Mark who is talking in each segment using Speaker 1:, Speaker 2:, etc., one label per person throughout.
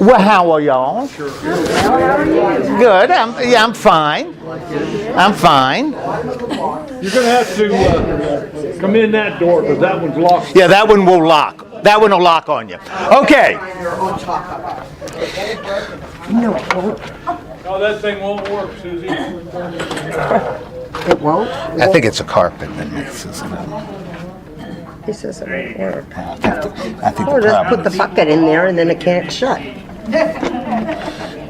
Speaker 1: Well, how are y'all? Good. I'm fine. I'm fine.
Speaker 2: You're going to have to come in that door because that one's locked.
Speaker 1: Yeah, that one will lock. That one will lock on you. Okay.
Speaker 3: No, it won't.
Speaker 2: Oh, that thing won't work, Susie.
Speaker 3: It won't?
Speaker 1: I think it's a carpet that makes it.
Speaker 3: He says it won't work.
Speaker 1: I think
Speaker 3: Oh,
Speaker 1: the
Speaker 3: just put
Speaker 1: problem
Speaker 3: the bucket in there and then it can't shut.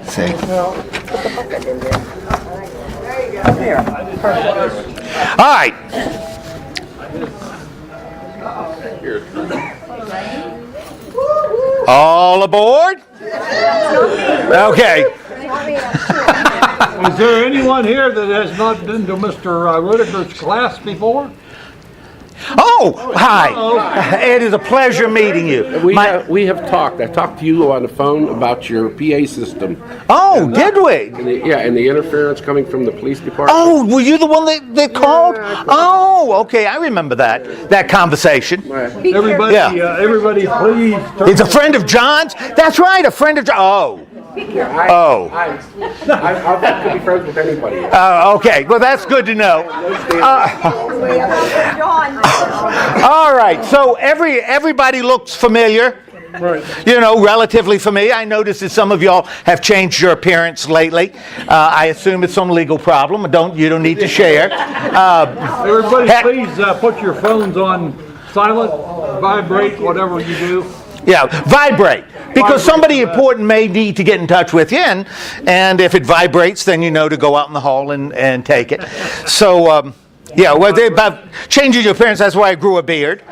Speaker 1: see.
Speaker 3: Well, put the bucket in there. There. Perfect.
Speaker 1: All right. All aboard? Okay.
Speaker 2: Is there anyone here that has not been to Mr. Whitaker's class before?
Speaker 1: Oh, hi. It is a pleasure meeting you.
Speaker 4: We have talked. I talked to you on the phone about your PA system.
Speaker 1: Oh, did we?
Speaker 4: And the interference coming from the police department.
Speaker 1: Oh, were you the one that called? Oh, okay. I remember that conversation.
Speaker 2: Everybody,
Speaker 1: Yeah.
Speaker 2: everybody, please.
Speaker 1: It's a friend of John's? That's right, a friend of John. Oh.
Speaker 4: I could be friends with anybody.
Speaker 1: Okay. Well, that's good to know. All right. So everybody looks familiar.
Speaker 2: Right.
Speaker 1: You know, relatively familiar. I noticed that some of y'all have changed your appearance lately. I assume it's some legal problem. You don't need to share.
Speaker 2: Everybody, please put your phones on silent, vibrate, whatever you do.
Speaker 1: Yeah, vibrate. Because somebody important may need to get in touch with you, and if it vibrates, then you know to go out in the hall and take it. So, yeah, well, about changing your appearance, that's why I grew a beard.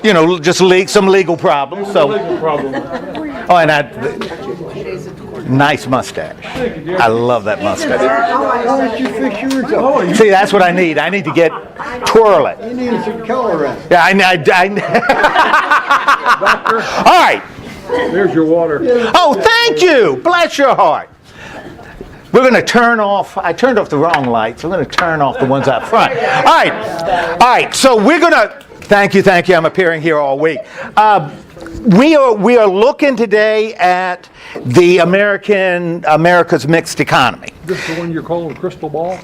Speaker 1: You know, just some legal problems. So,
Speaker 2: Legal problem.
Speaker 1: oh, and nice mustache. I love that mustache.
Speaker 5: Why don't you fix yours up? Oh,
Speaker 1: See, that's what I need. I need to twirl it.
Speaker 5: you need some color in it.
Speaker 1: Yeah, all right.
Speaker 2: There's your water.
Speaker 1: Oh, thank you. Bless your heart. We're going to turn off. I turned off the wrong lights. I'm going to turn off the ones out front. All right. So we're going to. Thank you. I'm appearing here all week. We are looking today at the America's mixed economy.
Speaker 2: This is the one you're calling crystal ball?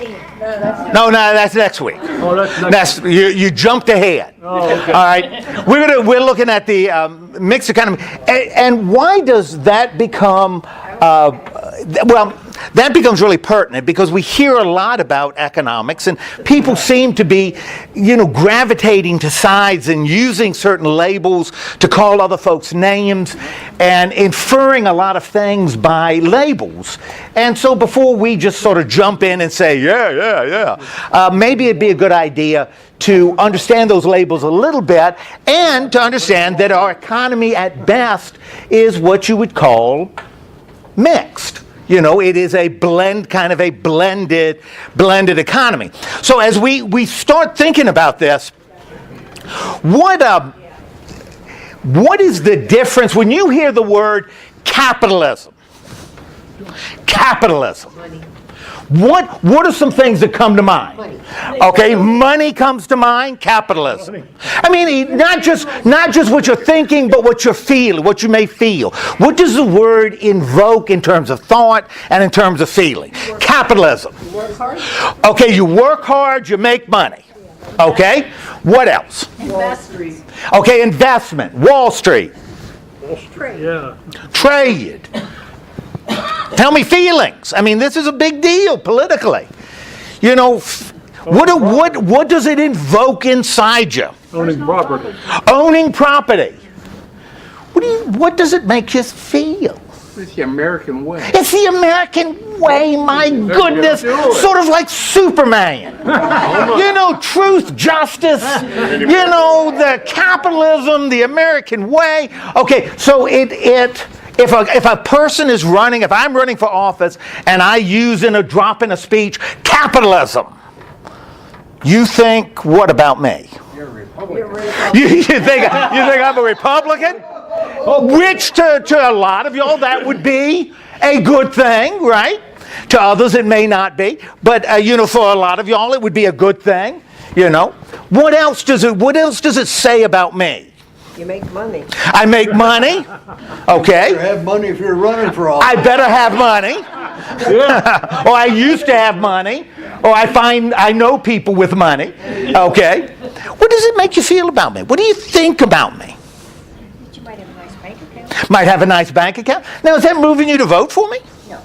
Speaker 1: No, that's next week.
Speaker 2: Oh, that's next.
Speaker 1: You jumped ahead.
Speaker 2: Oh, okay.
Speaker 1: All right, we're looking at the mixed economy, and why does that become? That becomes really pertinent because we hear a lot about economics, and people seem to be, gravitating to sides and using certain labels to call other folks names and inferring a lot of things by labels. And so before we just sort of jump in and say, maybe it'd be a good idea to understand those labels a little bit and to understand that our economy at best is what you would call mixed. It is a blended economy. So as we start thinking about this, what is the difference when you hear the word capitalism? Capitalism. What are some things that come to mind? Okay, money comes to mind, capitalism. I mean, not just what you're thinking, but what you're feeling, what you may feel. What does the word invoke in terms of thought and in terms of feeling? Capitalism. Okay, you work hard, you make money. Okay, what else?
Speaker 6: Investment.
Speaker 1: Okay, investment, Wall Street.
Speaker 2: Yeah.
Speaker 1: Trade. Tell me feelings. I mean, this is a big deal politically. What does it invoke inside you?
Speaker 2: Owning property.
Speaker 1: Owning property. What does it make you feel?
Speaker 4: It's the American way.
Speaker 1: It's the American way, my goodness. Sort of like Superman. Truth, justice, the capitalism, the American way. Okay, so if a person is running, if I'm running for office and I use in a drop in a speech, capitalism, you think, what about me?
Speaker 4: You're a Republican.
Speaker 1: You think I'm a Republican? Which to a lot of y'all that would be a good thing, right? To others it may not be, but for a lot of y'all it would be a good thing. What else does it say about me?
Speaker 3: You make money.
Speaker 1: I make money.
Speaker 5: You
Speaker 1: Okay.
Speaker 5: have money if you're running for office.
Speaker 1: I better have money. Or I used to have money. Or I know people with money. Okay. What does it make you feel about me? What do you think about me?
Speaker 6: You might have a nice bank account.
Speaker 1: Might have a nice bank account. Now, is that moving you to vote for me?
Speaker 6: No.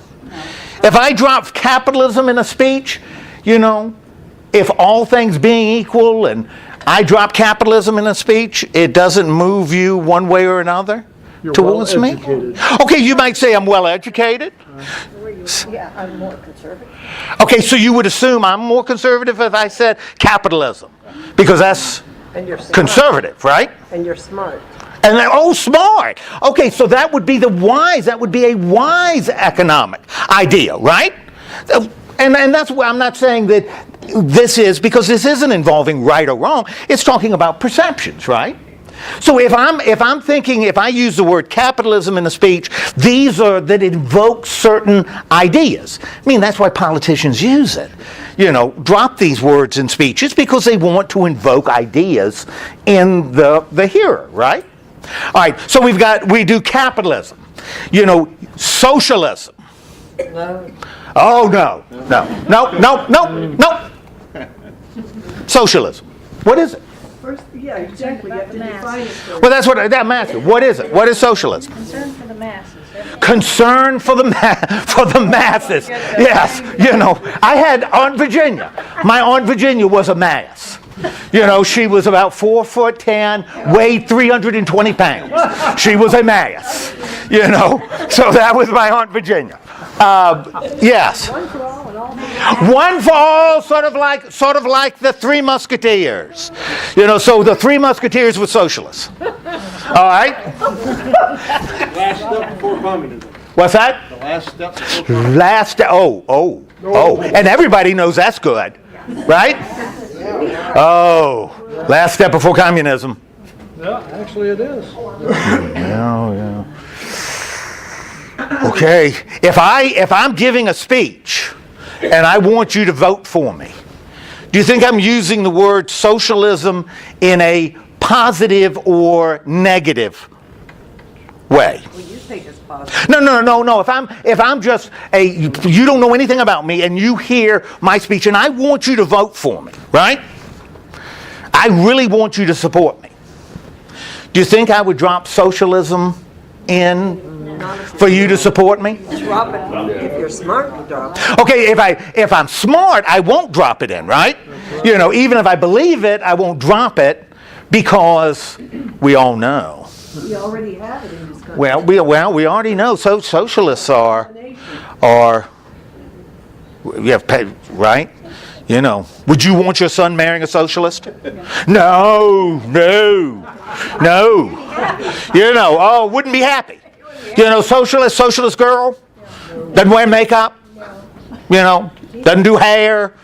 Speaker 1: If I drop capitalism in a speech, if all things being equal and I drop capitalism in a speech, it doesn't move you one way or another towards me? Okay, you might say I'm well educated.
Speaker 3: Yeah, I'm more conservative.
Speaker 1: Okay, so you would assume I'm more conservative if I said capitalism, because that's
Speaker 3: And you're smart.
Speaker 1: conservative, right?
Speaker 3: And you're smart.
Speaker 1: And smart. Okay, so that would be a wise economic idea, right? And that's why I'm not saying that because this isn't involving right or wrong. It's talking about perceptions, right? So if I use the word capitalism in a speech, these are that invoke certain ideas. I mean, that's why politicians use it. Drop these words in speeches because they want to invoke ideas in the hearer, right? All right, so we do capitalism. Socialism.
Speaker 3: No.
Speaker 1: Oh, no. Socialism. What is it?
Speaker 3: First, yeah, exactly. You have to define it. first.
Speaker 1: Well, that's what I'm asking. What is it? What is socialism?
Speaker 6: Concern for the masses.
Speaker 1: Concern for the masses. Yes. I had Aunt Virginia. My Aunt Virginia was a mass. She was about 4'10", weighed 320 pounds. She was a mass. So that was my Aunt Virginia. Yes.
Speaker 3: One for all and all for one.
Speaker 1: One for all, sort of like the Three Musketeers. So the Three Musketeers were socialists. All right?
Speaker 5: Last step before communism.
Speaker 1: What's that?
Speaker 5: The last step before communism.
Speaker 1: And everybody knows that's good, right? Oh, last step before communism.
Speaker 2: Yeah, actually it is.
Speaker 1: Yeah. Okay, if I'm giving a speech and I want you to vote for me, do you think I'm using the word socialism in a positive or negative way?
Speaker 3: Well, you think it's positive.
Speaker 1: No. If I'm just you don't know anything about me and you hear my speech and I want you to vote for me, right? I really want you to support me. Do you think I would drop socialism in for you to support me?
Speaker 3: Drop it. If you're smart, you drop it.
Speaker 1: Okay, if I'm smart, I won't drop it in, right? Even if I believe it, I won't drop it because we all know.
Speaker 3: We already have it in this country.
Speaker 1: We already know. So socialists are we have paid, right? Would you want your son marrying a socialist? No. Wouldn't be happy. Socialist girl, doesn't wear makeup, doesn't do hair,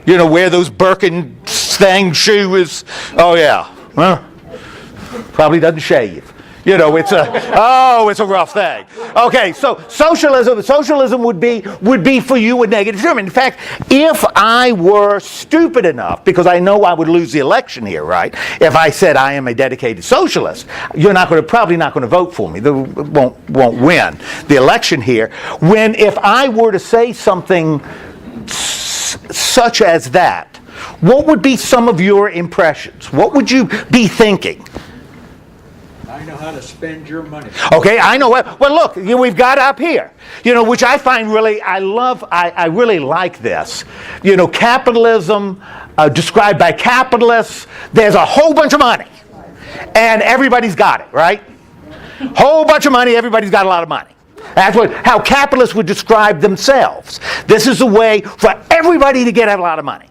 Speaker 1: wear those Birkin thing shoes. Oh yeah, well, probably doesn't shave. It's a rough thing. Okay, so socialism would be for you a negative term. In fact, if I were stupid enough, because I know I would lose the election here, right? If I said I am a dedicated socialist, you're probably not going to vote for me. They won't win the election here. If I were to say something such as that, what would be some of your impressions? What would you be thinking?
Speaker 5: I know how to spend your money.
Speaker 1: Okay, I know. Well, look, we've got up here, which I find I really like this. Capitalism described by capitalists, there's a whole bunch of money, and everybody's got it, right? Whole bunch of money, everybody's got a lot of money. That's how capitalists would describe themselves. This is a way for everybody to get a lot of money.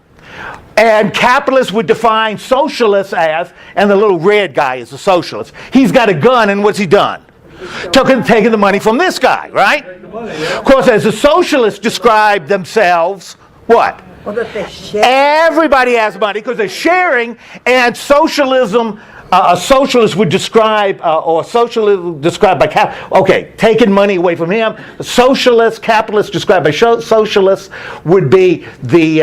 Speaker 1: And capitalists would define socialists as, and the little red guy is a socialist. He's got a gun, and what's he done? Taking the money from this guy, right? Of course, as the socialists describe themselves, what?
Speaker 3: Well, that they share.
Speaker 1: Everybody has money because they're sharing, and socialism, a socialist would describe, or socialism described by taking money away from him. Socialist, capitalist described by socialists would be the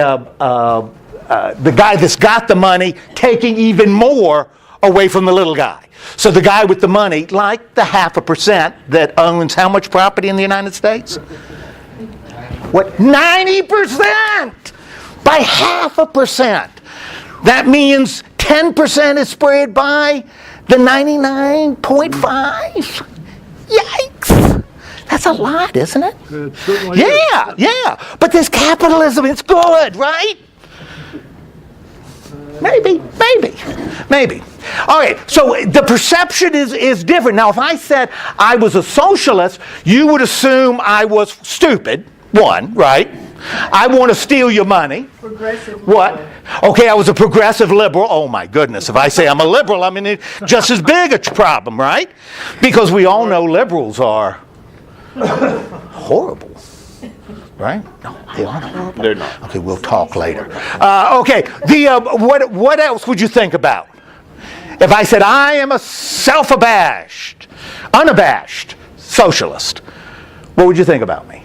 Speaker 1: guy that's got the money taking even more away from the little guy. So the guy with the money, like the 0.5% that owns how much property in the United States? What? 90%! By 0.5%. That means 10% is spread by the 99.5. Yikes! That's a lot, isn't it?
Speaker 2: It certainly is.
Speaker 1: Yeah. But this capitalism, it's good, right? Maybe. All right, so the perception is different. Now, if I said I was a socialist, you would assume I was stupid, one, right? I want to steal your money.
Speaker 3: Progressive.
Speaker 1: What? Okay, I was a progressive liberal. Oh, my goodness. If I say I'm a liberal, I'm in just as big a problem, right? Because we all know liberals are horrible. Right? No, they aren't horrible.
Speaker 4: They're not.
Speaker 1: Okay, we'll talk later. Okay, what else would you think about? If I said I am a unabashed socialist, what would you think about me?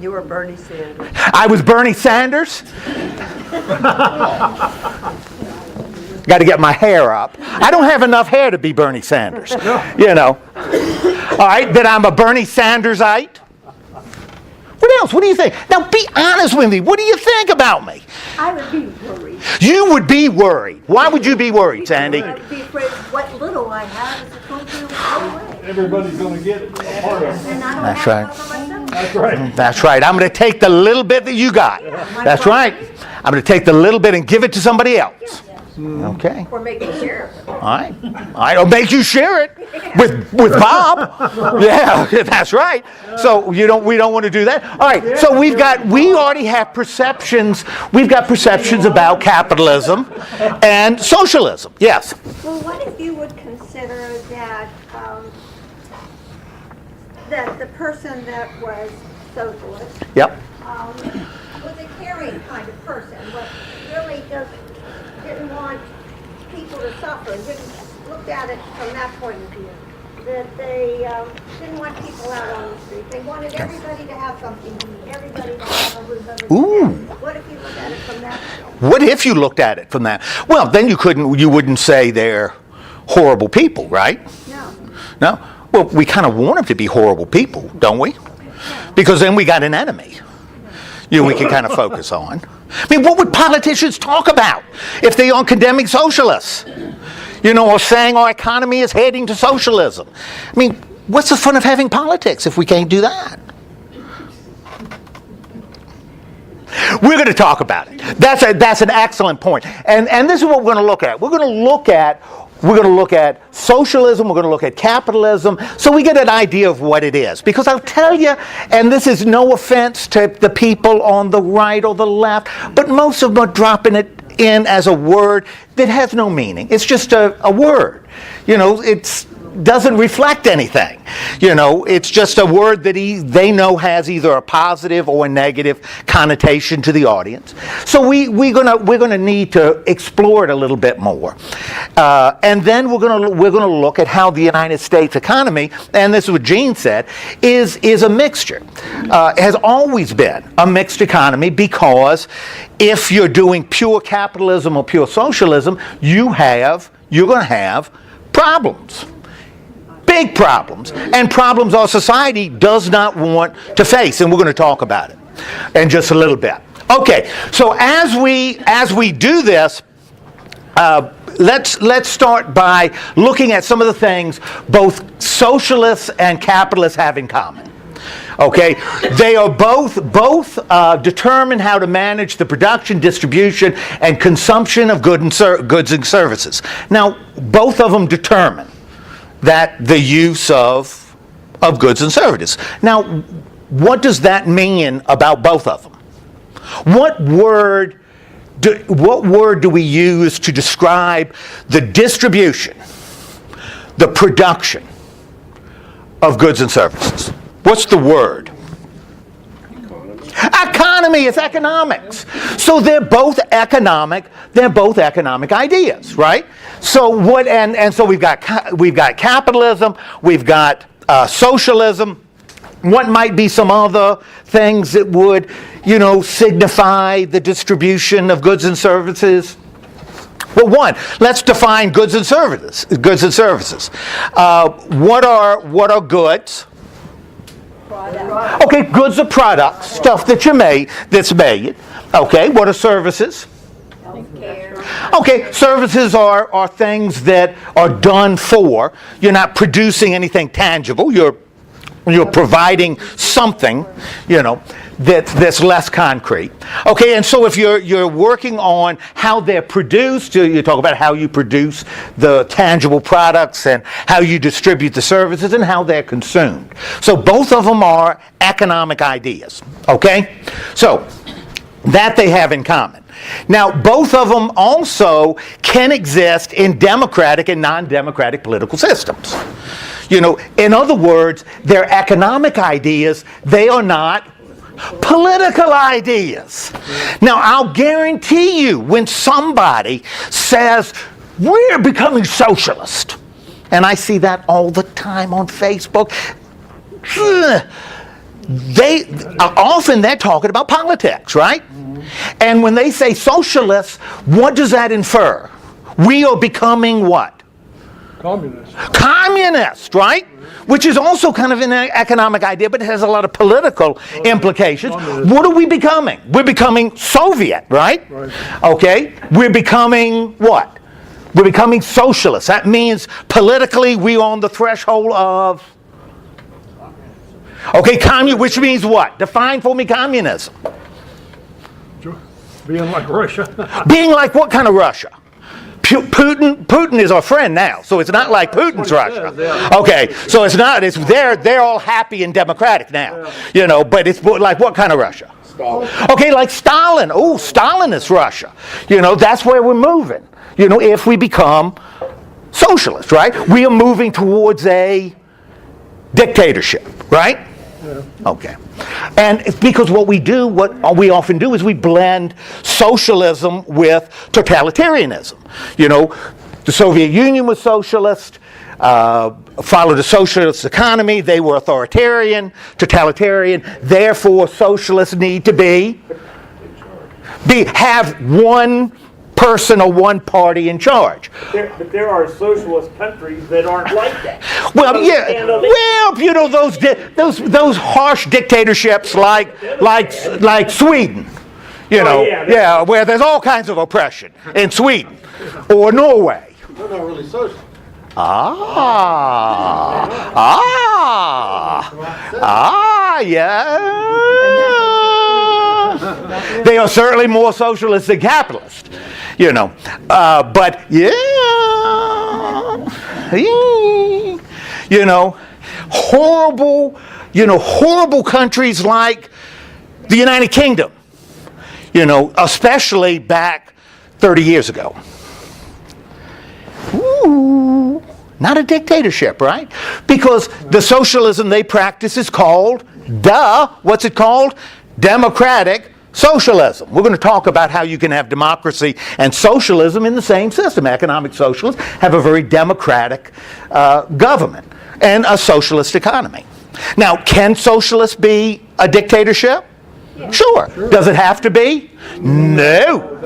Speaker 3: You were Bernie Sanders.
Speaker 1: I was Bernie Sanders? Got to get my hair up. I don't have enough hair to be Bernie Sanders. You know. All right, then I'm a Bernie Sandersite. What else? What do you think? Now, be honest with me. What do you think about me?
Speaker 3: I would be worried.
Speaker 1: You would be worried. Why would you be worried, Sandy?
Speaker 3: I would be afraid what little I have is going to go away.
Speaker 2: Everybody's going to get a part of it.
Speaker 3: And I don't
Speaker 1: That's
Speaker 3: have
Speaker 1: right.
Speaker 3: one for myself.
Speaker 2: That's right.
Speaker 1: That's right. I'm going to take the little bit that you got. That's right. I'm going to take the little bit and give it to somebody else. Okay.
Speaker 3: Or make me share.
Speaker 1: All right. I'll make you share it with Bob. Yeah, that's right. So we don't want to do that. All right. So we already have perceptions. We've got perceptions about capitalism and socialism. Yes.
Speaker 7: Well, what if you would consider that that the person that was socialist
Speaker 1: Yep.
Speaker 7: was a caring kind of person, but really didn't want people to suffer, didn't look at it from that point of view. That they didn't want people out on the street. They wanted everybody to have something to eat, everybody to have a roof over their
Speaker 1: Ooh.
Speaker 7: head. What if you look at it from that point?
Speaker 1: What if you looked at it from that? Well, then you wouldn't say they're horrible people, right?
Speaker 7: No.
Speaker 1: No? Well, we kind of want them to be horrible people, don't we? Because then we got an enemy. We can kind of focus on. I mean, what would politicians talk about if they aren't condemning socialists? Or saying our economy is heading to socialism. I mean, what's the fun of having politics if we can't do that? We're going to talk about it. That's an excellent point. And this is what we're going to look at. We're going to look at socialism, we're going to look at capitalism, so we get an idea of what it is. Because I'll tell you, and this is no offense to the people on the right or the left, but most of them are dropping it in as a word that has no meaning. It's just a word. It doesn't reflect anything. It's just a word that they know has either a positive or a negative connotation to the audience. So we're gonna need to explore it a little bit more, and then we're gonna look at how the United States economy, and this is what Gene said, is a mixture. Has always been a mixed economy, because if you're doing pure capitalism or pure socialism, you're gonna have problems. Big problems, and problems our society does not want to face, and we're going to talk about it in just a little bit. Okay, so as we do this, let's start by looking at some of the things both socialists and capitalists have in common. Okay, they are both determine how to manage the production, distribution, and consumption of goods and services. Now, both of them determine that the use of goods and services. Now, what does that mean about both of them? What word do we use to describe the distribution, the production of goods and services? What's the word? Economy. It's economics. So they're both economic ideas, right? So what? And so we've got capitalism, we've got socialism. What might be some other things that would, signify the distribution of goods and services? Well, one, let's define goods and services. What are goods? Okay, goods are products, stuff that's made. Okay, what are services? Okay, services are things that are done for. You're not producing anything tangible. You're providing something, that's less concrete. Okay, and so if you're working on how they're produced, you talk about how you produce the tangible products and how you distribute the services and how they're consumed. So both of them are economic ideas. Okay, so that they have in common. Now, both of them also can exist in democratic and non-democratic political systems. In other words, they're economic ideas. They are not political ideas. Now, I'll guarantee you when somebody says, we're becoming socialist, and I see that all the time on Facebook, they're talking about politics, right? And when they say socialists, what does that infer? We are becoming what? Communist, right? Which is also kind of an economic idea, but it has a lot of political implications. What are we becoming? We're becoming Soviet, right? Okay. We're becoming what? We're becoming socialist. That means politically we're on the threshold of... Okay, which means what? Define for me communism.
Speaker 2: Being like Russia.
Speaker 1: Being like what kind of Russia? Putin is our friend now, so it's not like Putin's Russia. Okay, so it's not. It's they're all happy and democratic now, But it's like what kind of Russia?
Speaker 4: Stalin.
Speaker 1: Okay, like Stalin. Oh, Stalinist Russia. That's where we're moving. If we become socialist, right? We are moving towards a dictatorship, right? Yeah. Okay. And it's because what we often do is we blend socialism with totalitarianism. The Soviet Union was socialist, followed a socialist economy. They were authoritarian, totalitarian. Therefore, socialists need to have one person or one party in charge.
Speaker 8: But there are socialist countries that aren't like that.
Speaker 1: Well, yeah. Well, those harsh dictatorships like Sweden. Where there's all kinds of oppression in Sweden or Norway.
Speaker 5: They're not really socialist.
Speaker 1: Yeah. They are certainly more socialist than capitalist, but horrible countries like the United Kingdom, especially back 30 years ago. Ooh, not a dictatorship, right? Because the socialism they practice is called, what's it called? Democratic socialism. We're going to talk about how you can have democracy and socialism in the same system. Economic socialists have a very democratic government and a socialist economy. Now, can socialist be a dictatorship? Yeah. Sure. Does it have to be? No.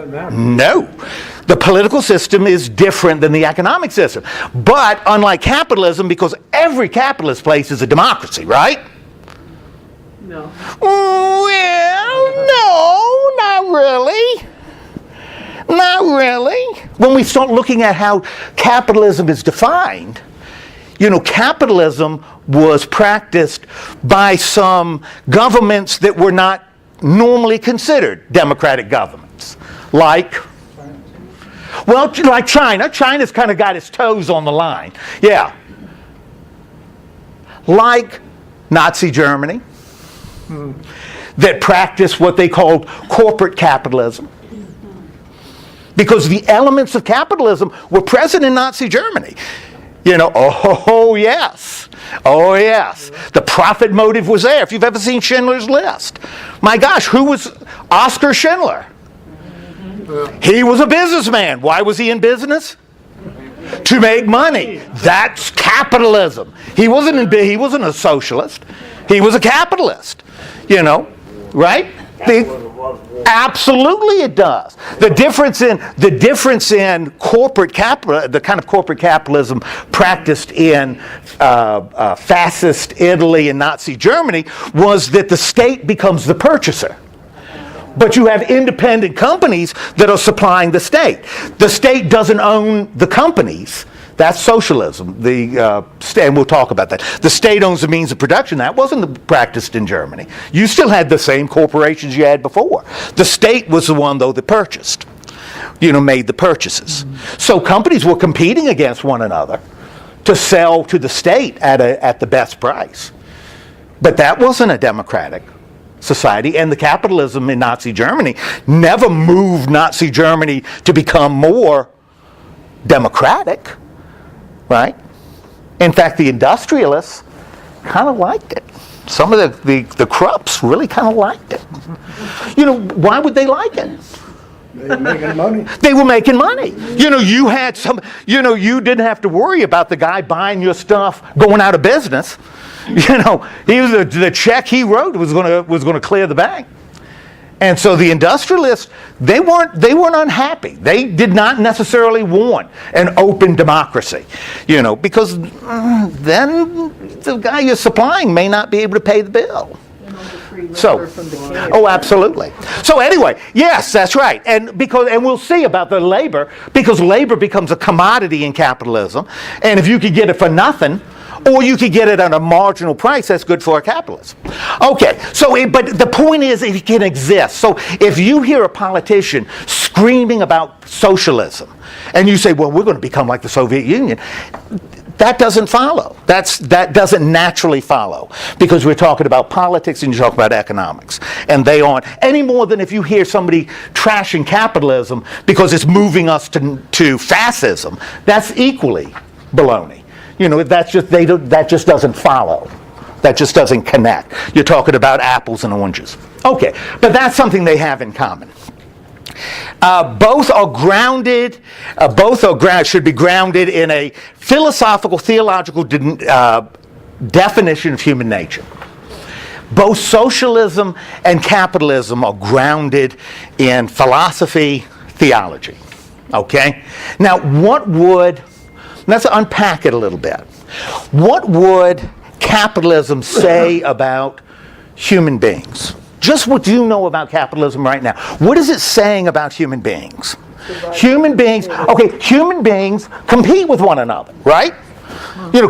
Speaker 1: The political system is different than the economic system. But unlike capitalism, because every capitalist place is a democracy, right?
Speaker 3: No.
Speaker 1: Well, no, not really. Not really. When we start looking at how capitalism is defined, capitalism was practiced by some governments that were not normally considered democratic governments. Like China. China's kind of got its toes on the line. Yeah. Like Nazi Germany. That practiced what they called corporate capitalism. Because the elements of capitalism were present in Nazi Germany. Oh yes. The profit motive was there. If you've ever seen Schindler's List. My gosh, who was Oskar Schindler? He was a businessman. Why was he in business? To make money. That's capitalism. He wasn't a socialist. He was a capitalist. Right?
Speaker 8: Capitalism loves war.
Speaker 1: Absolutely, it does. The difference in corporate capital, the kind of corporate capitalism practiced in fascist Italy and Nazi Germany, was that the state becomes the purchaser. But you have independent companies that are supplying the state. The state doesn't own the companies. That's socialism. And we'll talk about that. The state owns the means of production. That wasn't practiced in Germany. You still had the same corporations you had before. The state was the one, though, that purchased, made the purchases. So companies were competing against one another to sell to the state at the best price. But that wasn't a democratic society, and the capitalism in Nazi Germany never moved Nazi Germany to become more democratic. Right? In fact, the industrialists kind of liked it. Some of the Krupps really kind of liked it. Why would they like it?
Speaker 5: They were making money.
Speaker 1: They were making money. You had you didn't have to worry about the guy buying your stuff going out of business. The check he wrote was going to clear the bank. And so the industrialists, they weren't unhappy. They did not necessarily want an open democracy, because then the guy you're supplying may not be able to pay the bill. Oh, absolutely. So anyway, yes, that's right. And we'll see about the labor, because labor becomes a commodity in capitalism. And if you could get it for nothing, or you could get it at a marginal price, that's good for a capitalist. Okay, but the point is it can exist. So if you hear a politician screaming about socialism, and you say, well, we're going to become like the Soviet Union, that doesn't follow. That doesn't naturally follow, because we're talking about politics and you're talking about economics. And they aren't, any more than if you hear somebody trashing capitalism because it's moving us to fascism. That's equally baloney. That just doesn't follow. That just doesn't connect. You're talking about apples and oranges. Okay, but that's something they have in common. Both should be grounded in a philosophical, theological definition of human nature. Both socialism and capitalism are grounded in philosophy, theology. Okay? Now, let's unpack it a little bit. What would capitalism say about human beings? Just what you know about capitalism right now. What is it saying about human beings? Human beings compete with one another, right?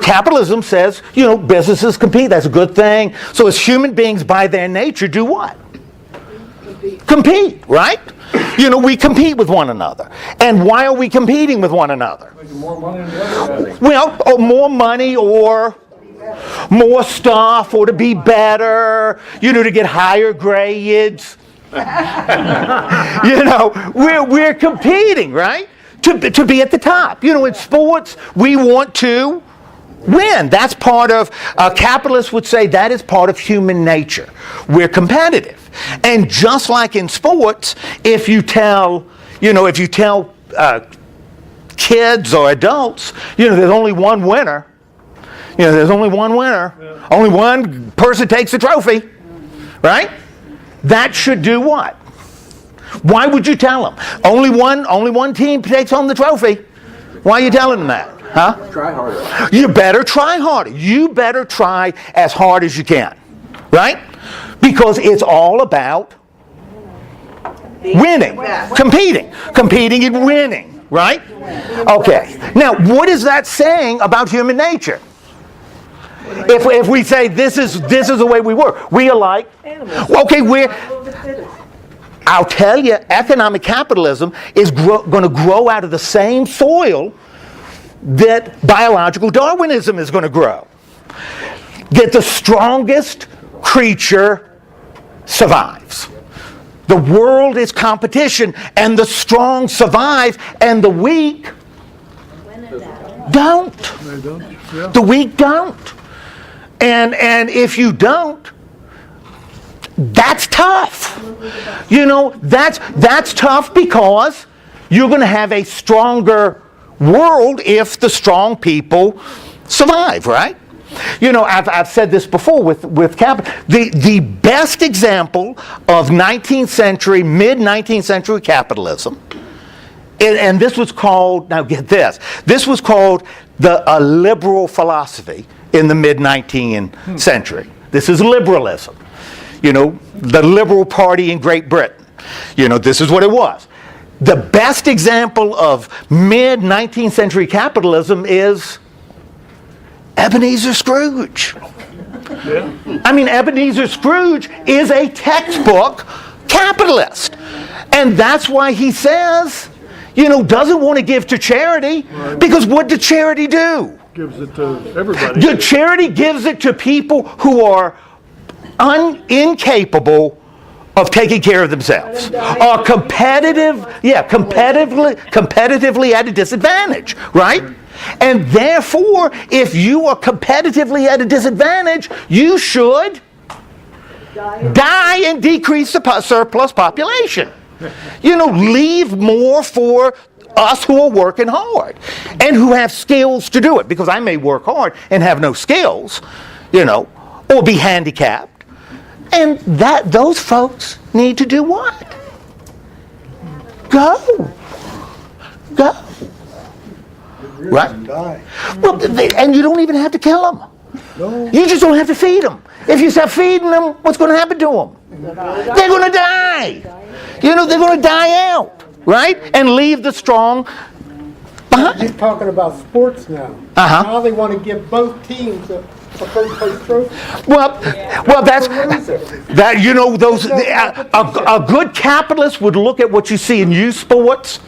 Speaker 1: Capitalism says, businesses compete. That's a good thing. So as human beings by their nature do what? Compete, right? We compete with one another. And why are we competing with one another?
Speaker 2: Making more money than the other guys.
Speaker 1: Well, more money or more stuff, or to be better, to get higher grades. We're competing, right? To be at the top. In sports, we want to win. That's part of, capitalists would say that is part of human nature. We're competitive. And just like in sports, if you tell kids or adults, there's only one winner. There's only one winner. Yeah. Only one person takes the trophy, right? That should do what? Why would you tell them? Only one team takes home the trophy. Why are you telling them that? Huh?
Speaker 4: Try harder.
Speaker 1: You better try harder. You better try as hard as you can, right? Because it's all about winning, competing and winning, right? Okay. Now, what is that saying about human nature? If we say this is the way we work, we are like animals. Okay, I'll tell you, economic capitalism is going to grow out of the same soil that biological Darwinism is going to grow. That the strongest creature survives. The world is competition, and the strong survive, and the weak don't. The weak don't. And if you don't, that's tough. That's tough because you're going to have a stronger world if the strong people survive, right? I've said this before with capital. The best example of mid-19th century capitalism, and this was called, now get this was called a liberal philosophy in the mid-19th century. This is liberalism. The Liberal Party in Great Britain. This is what it was. The best example of mid-19th century capitalism is Ebenezer Scrooge.
Speaker 2: Yeah.
Speaker 1: Ebenezer Scrooge is a textbook capitalist. And that's why he says, doesn't want to give to charity, because what did charity do?
Speaker 2: Gives it to everybody.
Speaker 1: The charity gives it to people who are incapable of taking care of themselves, are competitively at a disadvantage, right? And therefore, if you are competitively at a disadvantage, you should die and decrease the surplus population. Leave more for us who are working hard and who have skills to do it, because I may work hard and have no skills, or be handicapped. And those folks need to do what? Go. Right? Well, and you don't even have to kill them.
Speaker 5: No.
Speaker 1: You just don't have to feed them. If you start feeding them, what's going to happen to them? They're going to die. They're going to die out, right? And leave the strong behind.
Speaker 5: You're talking about sports now. Now they want to give both teams a first place trophy.
Speaker 1: Well, that's that. A good capitalist would look at what you see in youth sports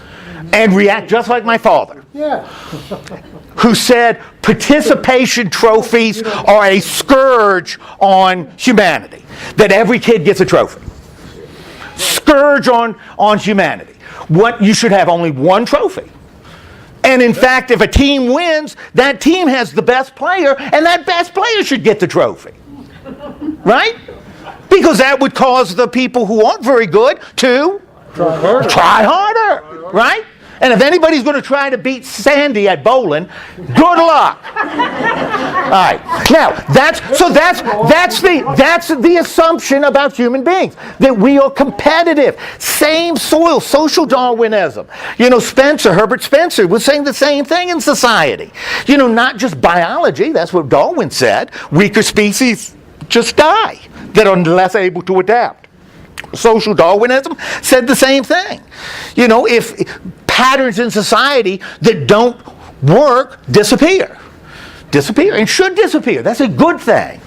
Speaker 1: and react just like my father.
Speaker 5: Yeah.
Speaker 1: Who said participation trophies are a scourge on humanity. That every kid gets a trophy. Scourge on humanity. What you should have only one trophy. And in fact, if a team wins, that team has the best player, and that best player should get the trophy. Right? Because that would cause the people who aren't very good to try harder. Right? And if anybody's going to try to beat Sandy at bowling, good luck. All right. Now, that's the assumption about human beings, that we are competitive. Same soil, social Darwinism. Herbert Spencer was saying the same thing in society. Not just biology. That's what Darwin said. Weaker species just die that are less able to adapt. Social Darwinism said the same thing. If patterns in society that don't work disappear and should disappear. That's a good thing.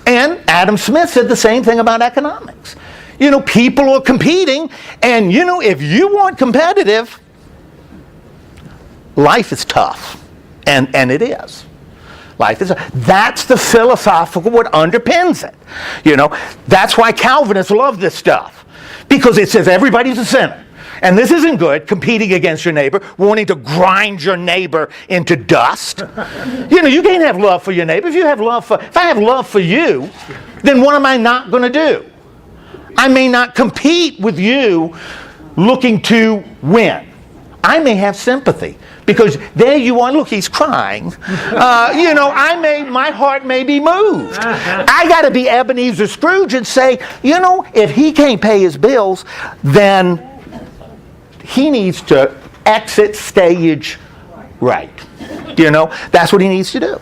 Speaker 1: And Adam Smith said the same thing about economics. People are competing, and if you want competitive, life is tough. And it is. That's the philosophical what underpins it. That's why Calvinists love this stuff. Because it says everybody's a sinner. And this isn't good, competing against your neighbor, wanting to grind your neighbor into dust. You can't have love for your neighbor. If I have love for you, then what am I not going to do? I may not compete with you looking to win. I may have sympathy. Because there you are, look, he's crying. My heart may be moved. I got to be Ebenezer Scrooge and say, if he can't pay his bills, then he needs to exit stage right. That's what he needs to do.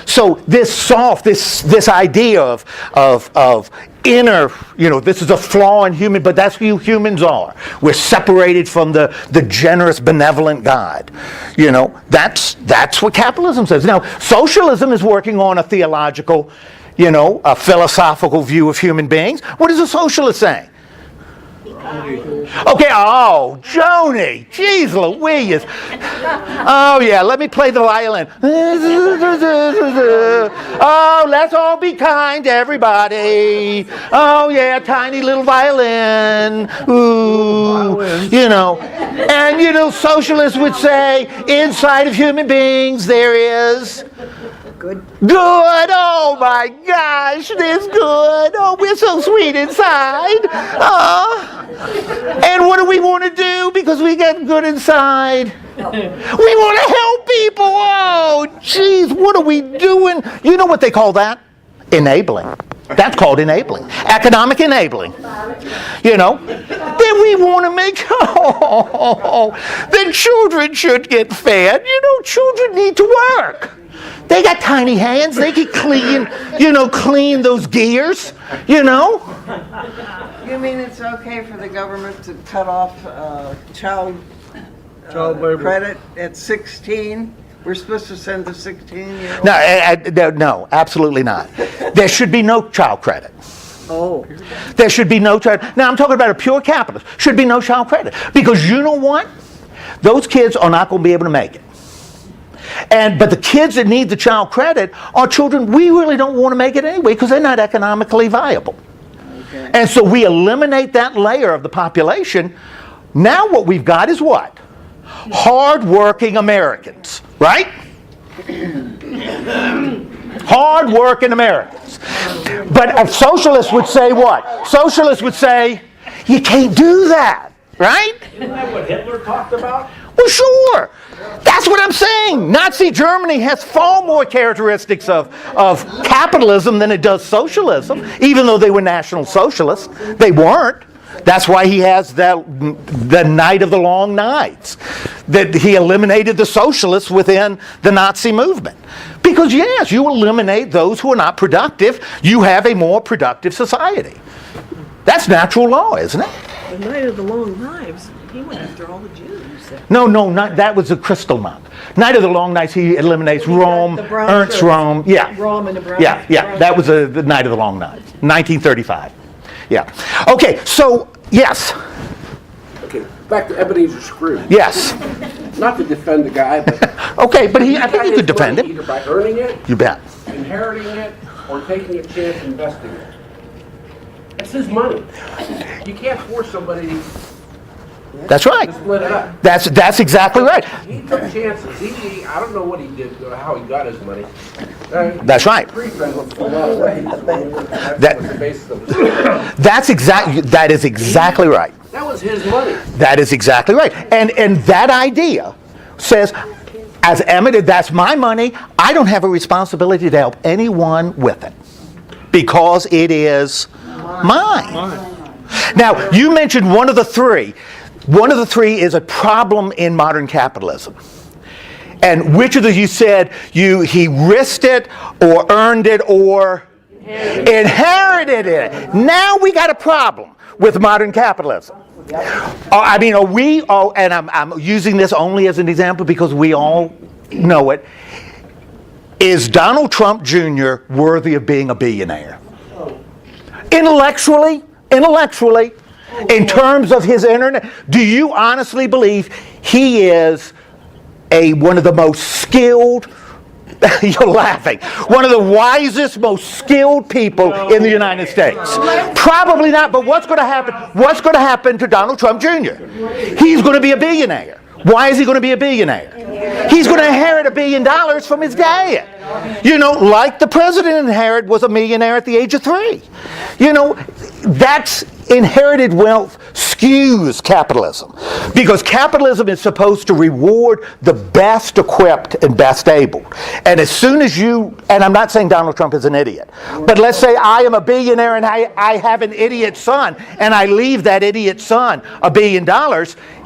Speaker 1: So this idea of inner, this is a flaw in human, but that's who humans are. We're separated from the generous, benevolent God. That's what capitalism says. Now, socialism is working on a theological, a philosophical view of human beings. What is a socialist saying? Okay, Joni, jeez Louise. Oh yeah, let me play the violin. Oh, let's all be kind to everybody. Oh yeah, tiny little violin. Ooh, And socialists would say, inside of human beings there is good. Oh my gosh, there's good. Oh, we're so sweet inside. And what do we want to do because we get good inside? We want to help people. Oh, geez, what are we doing? You know what they call that? Enabling. That's called enabling. Economic enabling. You know? Then we want to make, then children should get fed. You know, children need to work. They got tiny hands. They can clean those gears, you know?
Speaker 3: You mean it's okay for the government to cut off child
Speaker 2: labor.
Speaker 3: credit at 16? We're supposed to send the 16-year-old?
Speaker 1: No, absolutely not. There should be no child credit.
Speaker 3: Oh.
Speaker 1: There should be no child. Now I'm talking about a pure capitalist. Should be no child credit. Because you know what? Those kids are not going to be able to make it. But the kids that need the child credit are children we really don't want to make it anyway because they're not economically viable. Okay. And so we eliminate that layer of the population. Now what we've got is what? Hard-working Americans, right? Hard-working Americans. But a socialist would say what? Socialists would say, you can't do that, right?
Speaker 8: Isn't that what Hitler talked about?
Speaker 1: Well, sure. That's what I'm saying. Nazi Germany has far more characteristics of capitalism than it does socialism, even though they were National Socialists. They weren't. That's why he has the Night of the Long Nights, that he eliminated the socialists within the Nazi movement. Because yes, you eliminate those who are not productive, you have a more productive society. That's natural law, isn't it?
Speaker 3: The Night of the Long Knives, he went after all the Jews.
Speaker 1: No, that was the Crystal Month. Night of the Long Nights, he eliminates Rome, Ernst
Speaker 3: shirts.
Speaker 1: Rome. Yeah.
Speaker 3: Rome and the brown.
Speaker 1: Yeah. That was the Night of the Long Nights, 1935. Yeah. Okay, so, yes.
Speaker 4: Okay, back to Ebenezer Scrooge.
Speaker 1: Yes.
Speaker 4: Not to defend the guy, but
Speaker 1: Okay, but I think you could defend him.
Speaker 4: either by earning it,
Speaker 1: You bet.
Speaker 4: inheriting it, or taking a chance investing it. That's his money. You can't force somebody to
Speaker 1: That's right.
Speaker 4: split it up.
Speaker 1: That's exactly right.
Speaker 4: He took chances. I don't know what he did, or how he got his money.
Speaker 1: That's right.
Speaker 4: Pre-fed was a lot of ways.
Speaker 1: That-
Speaker 4: was the basis of his
Speaker 1: That is exactly right.
Speaker 4: That was his money.
Speaker 1: That is exactly right. And that idea says, as Emmett, that's my money. I don't have a responsibility to help anyone with it because it is mine. Now, you mentioned one of the three. One of the three is a problem in modern capitalism. And which of the you said he risked it or earned it or inherited it? Now we got a problem with modern capitalism. And I'm using this only as an example because we all know it. Is Donald Trump Jr. worthy of being a billionaire? Intellectually, in terms of his internet, do you honestly believe he is one of the most skilled, you're laughing, one of the wisest, most skilled people in the United States? Probably not, but what's going to happen? What's going to happen to Donald Trump Jr.? He's going to be a billionaire. Why is he going to be a billionaire? He's going to inherit $1 billion from his dad. You know, like the president inherited, was a millionaire at the age of 3. You know, that's inherited wealth skews capitalism. Because capitalism is supposed to reward the best equipped and best able. And as soon as and I'm not saying Donald Trump is an idiot, but let's say I am a billionaire and I have an idiot son, and I leave that idiot son $1 billion,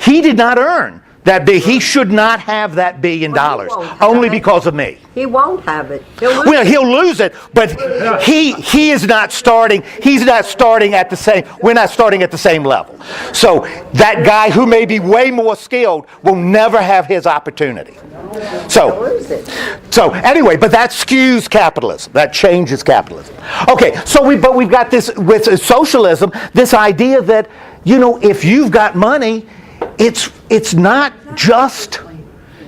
Speaker 1: he did not earn that big. He should not have that $1 billion only because of me.
Speaker 3: He won't have it.
Speaker 1: He'll lose it, but he is not starting. He's not starting at the same. We're not starting at the same level. So that guy who may be way more skilled will never have his opportunity. So anyway, but that skews capitalism. That changes capitalism. Okay, so we've got this with socialism. This idea that if you've got money, it's not just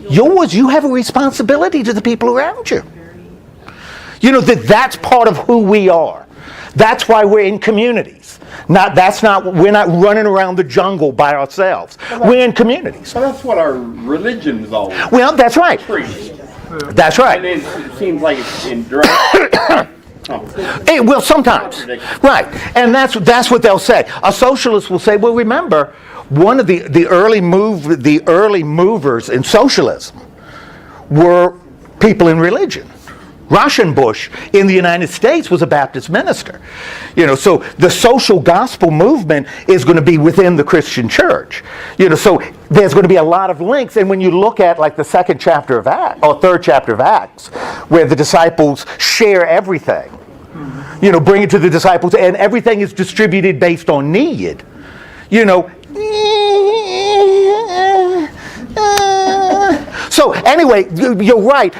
Speaker 1: yours. You have a responsibility to the people around you. That's part of who we are. That's why we're in communities. We're not running around the jungle by ourselves. We're in communities.
Speaker 9: Well, that's what our religion is all about.
Speaker 1: Well, that's right.
Speaker 9: Preached.
Speaker 1: That's right.
Speaker 9: And it seems like it's in direct
Speaker 1: Well, sometimes, right, and that's what they'll say. A socialist will say, "Well, remember, one of the early movers in socialism were people in religion. Rauschenbusch in the United States was a Baptist minister, So the social gospel movement is going to be within the Christian church, So there's going to be a lot of links. And when you look at like the second chapter of Acts or third chapter of Acts, where the disciples share everything, bring it to the disciples, and everything is distributed based on need, So anyway, you're right.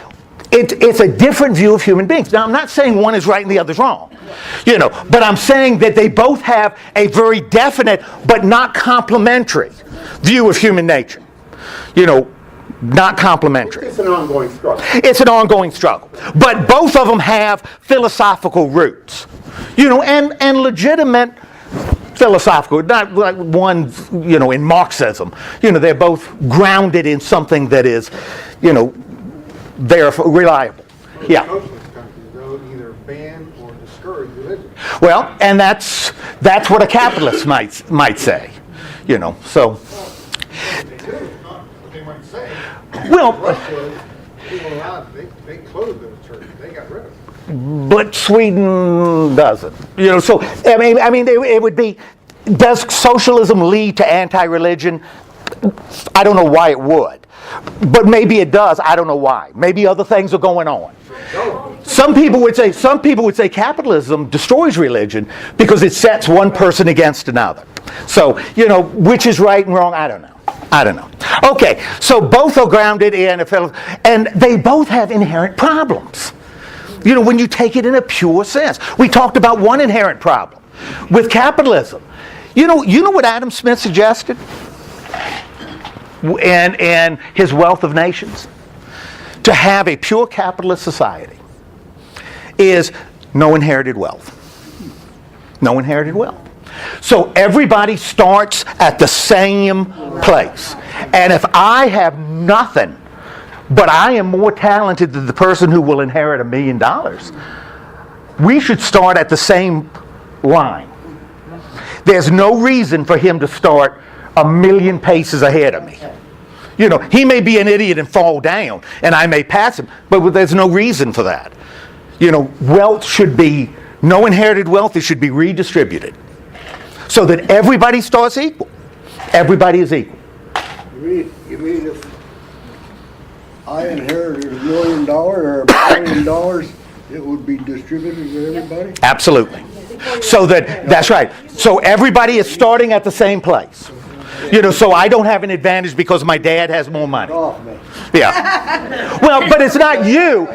Speaker 1: It's a different view of human beings. Now, I'm not saying one is right and the other's wrong, but I'm saying that they both have a very definite but not complementary view of human nature. Not complementary.
Speaker 9: It's an ongoing struggle.
Speaker 1: It's an ongoing struggle. But both of them have philosophical roots, and legitimate philosophical, not like one, in Marxism. They're both grounded in something that is, they're reliable. Yeah.
Speaker 5: Socialist countries, though, either ban or discourage religion.
Speaker 1: Well, and that's what a capitalist might say. So.
Speaker 5: They do, not what they might say.
Speaker 1: Well.
Speaker 5: Russia, people allowed, they closed those churches. They got rid of them.
Speaker 1: But Sweden doesn't. So I mean, it would be. Does socialism lead to anti-religion? I don't know why it would. But maybe it does. I don't know why. Maybe other things are going on. Some people would say capitalism destroys religion because it sets one person against another. So, which is right and wrong, I don't know. Okay, so both are grounded in and they both have inherent problems. When you take it in a pure sense. We talked about one inherent problem with capitalism. You know what Adam Smith suggested? And his Wealth of Nations, to have a pure capitalist society is no inherited wealth. No inherited wealth. So everybody starts at the same place. And if I have nothing, but I am more talented than the person who will inherit $1 million, we should start at the same line. There's no reason for him to start 1,000,000 paces ahead of me. He may be an idiot and fall down, and I may pass him, but there's no reason for that. Wealth should be, no inherited wealth, it should be redistributed so that everybody starts equal. Everybody is equal.
Speaker 10: You mean if I inherited $1 million or $1 billion, it would be distributed to everybody?
Speaker 1: Absolutely. So that's right. So everybody is starting at the same place. So I don't have an advantage because my dad has more money. Yeah. Well, but it's not you.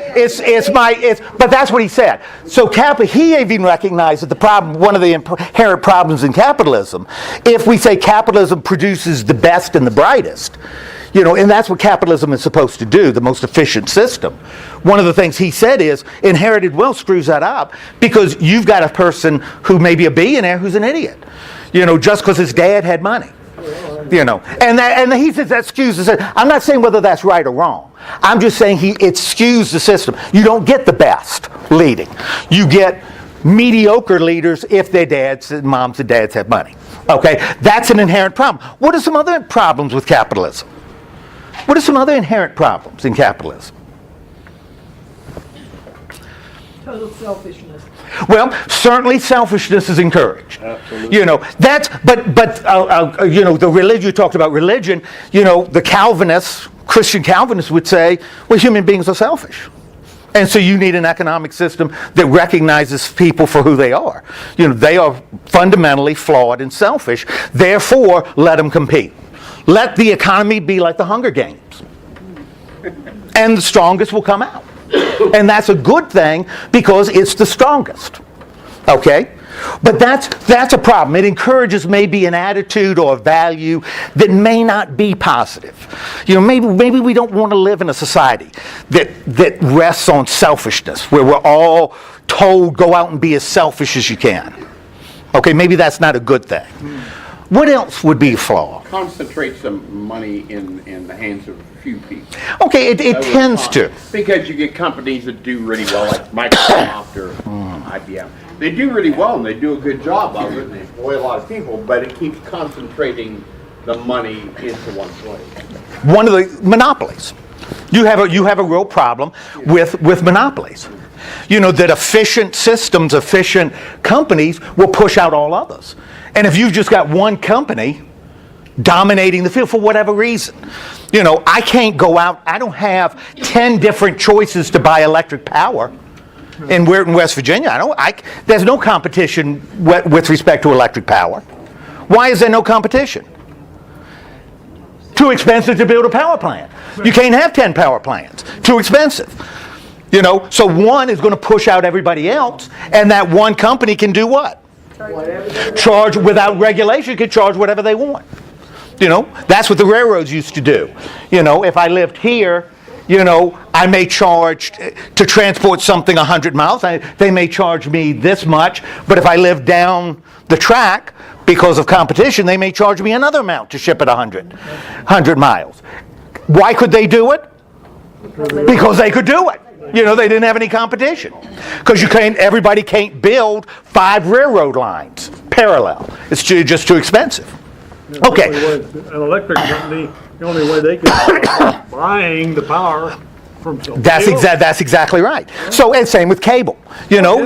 Speaker 1: But that's what he said. So he even recognized that the problem, one of the inherent problems in capitalism, if we say capitalism produces the best and the brightest, and that's what capitalism is supposed to do, the most efficient system. One of the things he said is inherited wealth screws that up because you've got a person who may be a billionaire who's an idiot, just because his dad had money. And he says that skews the system. I'm not saying whether that's right or wrong. I'm just saying it skews the system. You don't get the best leading. You get mediocre leaders if their dads and moms and dads have money. Okay, that's an inherent problem. What are some other problems with capitalism? What are some other inherent problems in capitalism?
Speaker 3: Total selfishness.
Speaker 1: Well, certainly selfishness is encouraged.
Speaker 9: Absolutely.
Speaker 1: The religion, you talked about religion, the Calvinists, Christian Calvinists would say, well, human beings are selfish. And so you need an economic system that recognizes people for who they are. They are fundamentally flawed and selfish. Therefore, let them compete. Let the economy be like the Hunger Games. And the strongest will come out. And that's a good thing because it's the strongest. Okay? But that's a problem. It encourages maybe an attitude or a value that may not be positive. Maybe we don't want to live in a society that rests on selfishness, where we're all told go out and be as selfish as you can. Okay, maybe that's not a good thing. What else would be a flaw?
Speaker 9: Concentrate some money in the hands of a few people.
Speaker 1: Okay, it tends to.
Speaker 9: Because you get companies that do really well, like Microsoft or IBM. They do really well, and they do a good job of it, and they employ a lot of people, but it keeps concentrating the money into one place.
Speaker 1: One of the monopolies. You have a real problem with monopolies. You know, that efficient systems, efficient companies will push out all others. And if you've just got one company dominating the field for whatever reason, you know, I can't go out, I don't have 10 different choices to buy electric power in West Virginia. There's no competition with respect to electric power. Why is there no competition? Too expensive to build a power plant. You can't have 10 power plants. Too expensive. You know, so one is going to push out everybody else, and that one company can do what? Charge without regulation, can charge whatever they want. You know, that's what the railroads used to do. You know, if I lived here, you know, I may charge to transport something 100 miles. They may charge me this much, but if I live down the track, because of competition, they may charge me another amount to ship it 100 miles. Why could they do it? Because they could do it. You know, they didn't have any competition. Because everybody can't build 5 railroad lines parallel. It's just too expensive. Okay.
Speaker 2: An electric company, the only way they can buying the power from somebody else.
Speaker 1: That's exactly right. So, and same with cable. You know,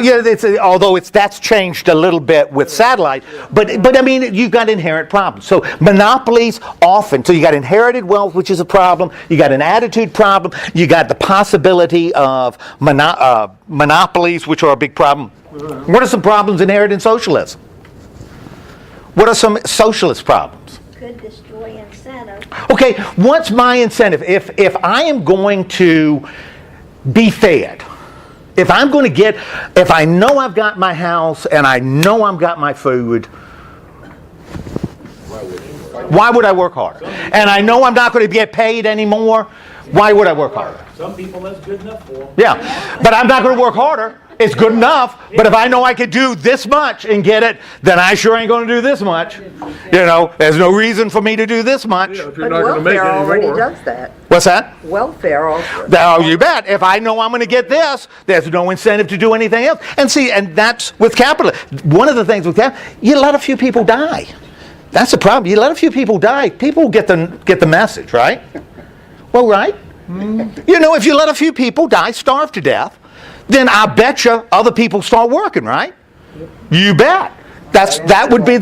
Speaker 1: although that's changed a little bit with satellite, but I mean, you've got inherent problems. So monopolies often, so you got inherited wealth, which is a problem. You got an attitude problem. You got the possibility of monopolies, which are a big problem. What are some problems inherent in socialism? What are some socialist problems?
Speaker 7: Could destroy incentive.
Speaker 1: Okay, what's my incentive? If I am going to be fed, if I know I've got my house and I know I've got my food, why would I work harder? And I know I'm not going to get paid anymore, why would I work harder?
Speaker 8: Some people that's good enough for them.
Speaker 1: Yeah, but I'm not going to work harder. It's good enough, but if I know I could do this much and get it, then I sure ain't going to do this much. You know, there's no reason for me to do this much.
Speaker 2: If you're not going to make
Speaker 3: Welfare
Speaker 2: any
Speaker 3: already
Speaker 2: more.
Speaker 3: does that.
Speaker 1: What's that?
Speaker 3: Welfare also.
Speaker 1: Oh, you bet. If I know I'm going to get this, there's no incentive to do anything else. And see, and that's with capitalism. One of the things with capitalism, you let a few people die. That's the problem. You let a few people die, people get the message, right? Well, right? You know, if you let a few people die, starve to death, then I bet you other people start working, right? You bet. That would be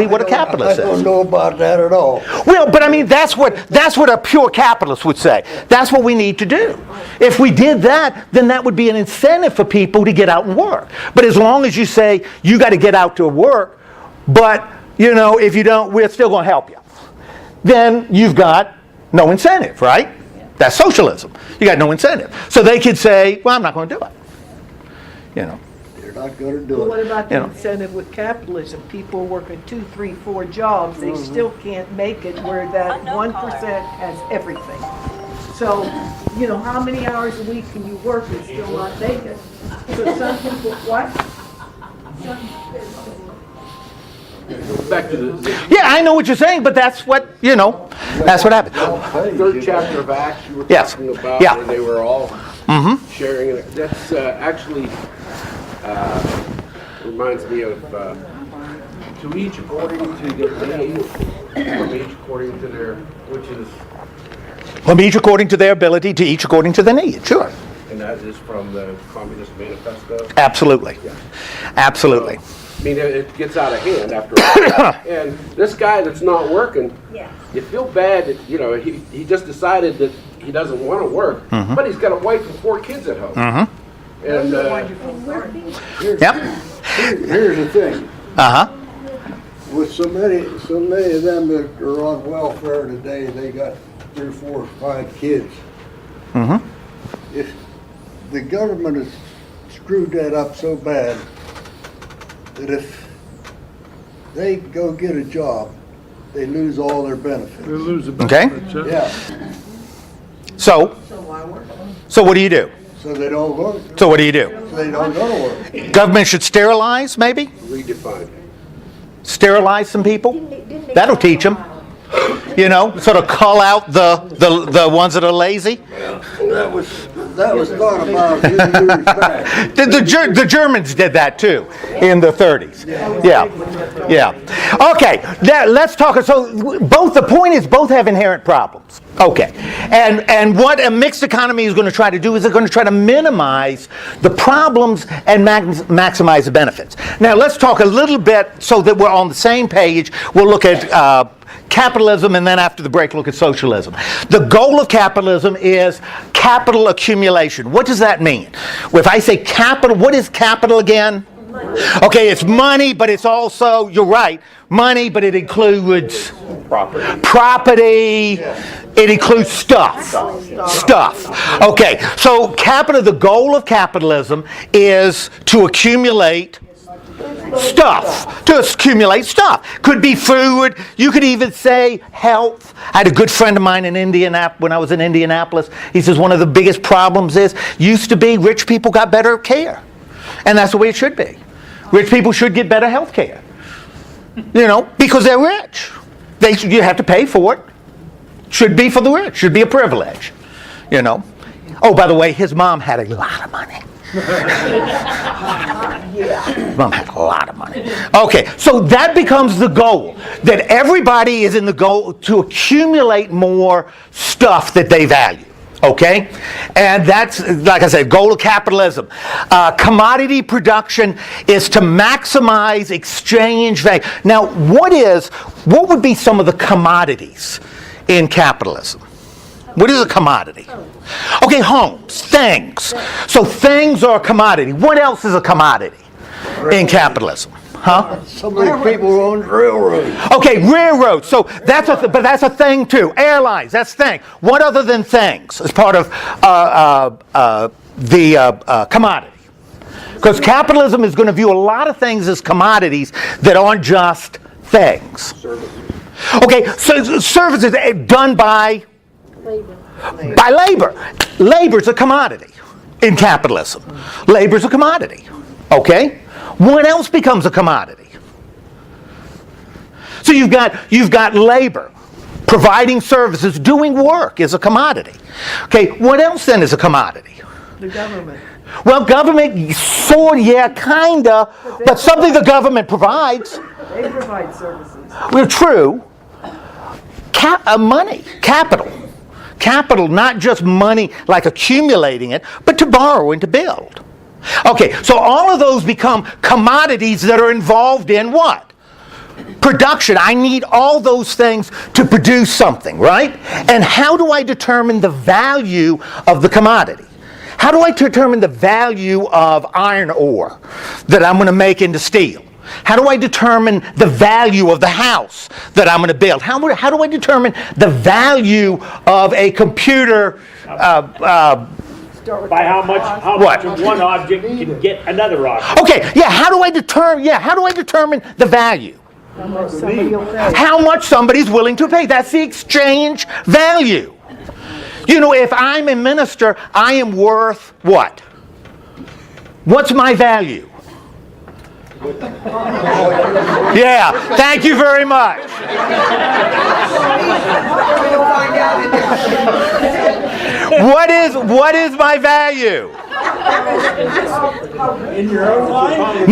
Speaker 1: what a capitalist
Speaker 10: I
Speaker 1: is.
Speaker 10: don't know about that at all.
Speaker 1: Well, but I mean that's what a pure capitalist would say. That's what we need to do. If we did that, then that would be an incentive for people to get out and work. But as long as you say you got to get out to work, but you know if you don't, we're still going to help you. Then you've got no incentive, right? That's socialism. You got no incentive. So they could say, well, I'm not going to do it. You know.
Speaker 10: You're not going to do
Speaker 3: Well,
Speaker 10: it.
Speaker 3: what about the
Speaker 1: You know.
Speaker 3: incentive with capitalism? People working 2, 3, 4 jobs, they still can't make it where that 1% has everything. So, you know, how many hours a week can you work and still not make it? So some people, what?
Speaker 4: Back to the
Speaker 1: Yeah, I know what you're saying, but that's what that's what happened.
Speaker 4: third chapter of Acts you were
Speaker 1: Yes.
Speaker 4: talking about,
Speaker 1: Yeah.
Speaker 4: where they were all sharing it. That's actually reminds me of to each according to their need, from each according to their, which is,
Speaker 1: From each according to their ability, to each according to their need. Sure.
Speaker 4: and that is from the Communist Manifesto.
Speaker 1: Absolutely. Absolutely.
Speaker 4: I mean, it gets out of hand after a while. And this guy that's not working,
Speaker 7: Yeah.
Speaker 4: you feel bad that, you know, he just decided that he doesn't want to work, but he's got a wife and 4 kids at home. And
Speaker 1: Yep.
Speaker 10: Here's the thing.
Speaker 1: Uh-huh.
Speaker 10: With so many of them that are on welfare today, they got 3, 4, 5 kids. If the government has screwed that up so bad that if they go get a job, they lose all their benefits.
Speaker 2: They lose the
Speaker 1: Okay.
Speaker 2: benefits.
Speaker 10: Yeah,
Speaker 1: So what do you do?
Speaker 10: so they don't work.
Speaker 1: So what do you do?
Speaker 10: So they don't go to work.
Speaker 1: Government should sterilize, maybe?
Speaker 4: redefined.
Speaker 1: Sterilize some people?
Speaker 7: Didn't they
Speaker 1: That'll teach them. You know, sort of cull out the ones that are lazy.
Speaker 10: That was That was thought about years back.
Speaker 1: The Germans did that too in the 30s. Yeah, yeah. Okay, now let's talk. So the point is both have inherent problems. Okay, and what a mixed economy is going to try to do is they're going to try to minimize the problems and maximize the benefits. Now let's talk a little bit so that we're on the same page. We'll look at capitalism, and then after the break look at socialism. The goal of capitalism is capital accumulation. What does that mean? If I say capital, what is capital again? Okay, it's money, but it's also, you're right, money, but it includes property, it includes stuff. Okay, so the goal of capitalism is to accumulate stuff. Could be food. You could even say health. I had a good friend of mine in Indianapolis, when I was in Indianapolis. He says one of the biggest problems used to be rich people got better care. And that's the way it should be. Rich people should get better health care. Because they're rich. You have to pay for it. Should be for the rich. Should be a privilege. Oh, by the way, his mom had a lot of money. Mom had a lot of money. Okay, so that becomes the goal. That everybody is in the goal to accumulate more stuff that they value. Okay? And that's, like I said, goal of capitalism. Commodity production is to maximize exchange value. Now, what would be some of the commodities in capitalism? What is a commodity? Okay, homes, things. So things are a commodity. What else is a commodity in capitalism? Huh?
Speaker 10: So many people own railroads.
Speaker 1: Okay, railroads. So that's a thing too. Airlines, that's a thing. What other than things is part of the commodity? Because capitalism is going to view a lot of things as commodities that aren't just things. Okay, so services done by labor. Labor's a commodity in capitalism. Labor's a commodity. Okay? What else becomes a commodity? So you've got labor, providing services, doing work is a commodity. Okay, what else then is a commodity?
Speaker 3: The government.
Speaker 1: Well, government, sort of, yeah, kinda, but something the government provides.
Speaker 3: They provide services.
Speaker 1: Well, true. Money, capital. Capital, not just money like accumulating it, but to borrow and to build. Okay, so all of those become commodities that are involved in what? Production. I need all those things to produce something, right? And how do I determine the value of the commodity? How do I determine the value of iron ore that I'm going to make into steel? How do I determine the value of the house that I'm going to build? How do I determine the value of a computer?
Speaker 8: By how much of one object can get another object.
Speaker 1: Okay, yeah. How do I determine the value? How much somebody's willing to pay? That's the exchange value. If I'm a minister, I am worth what? What's my value? Yeah, thank you very much. What is my value?
Speaker 8: In your own mind?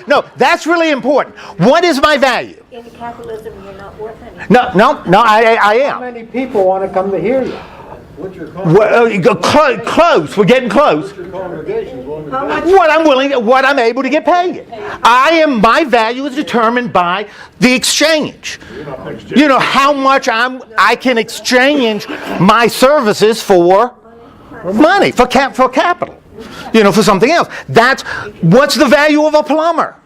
Speaker 1: No. That's really important. What is my value?
Speaker 6: In capitalism, you're not worth anything.
Speaker 1: No, I am.
Speaker 5: How many people want to come to hear you?
Speaker 1: Close. We're getting close. What I'm able to get paid. My value is determined by the exchange. How much I can exchange my services for money, for capital. For something else. What's the value of a plumber?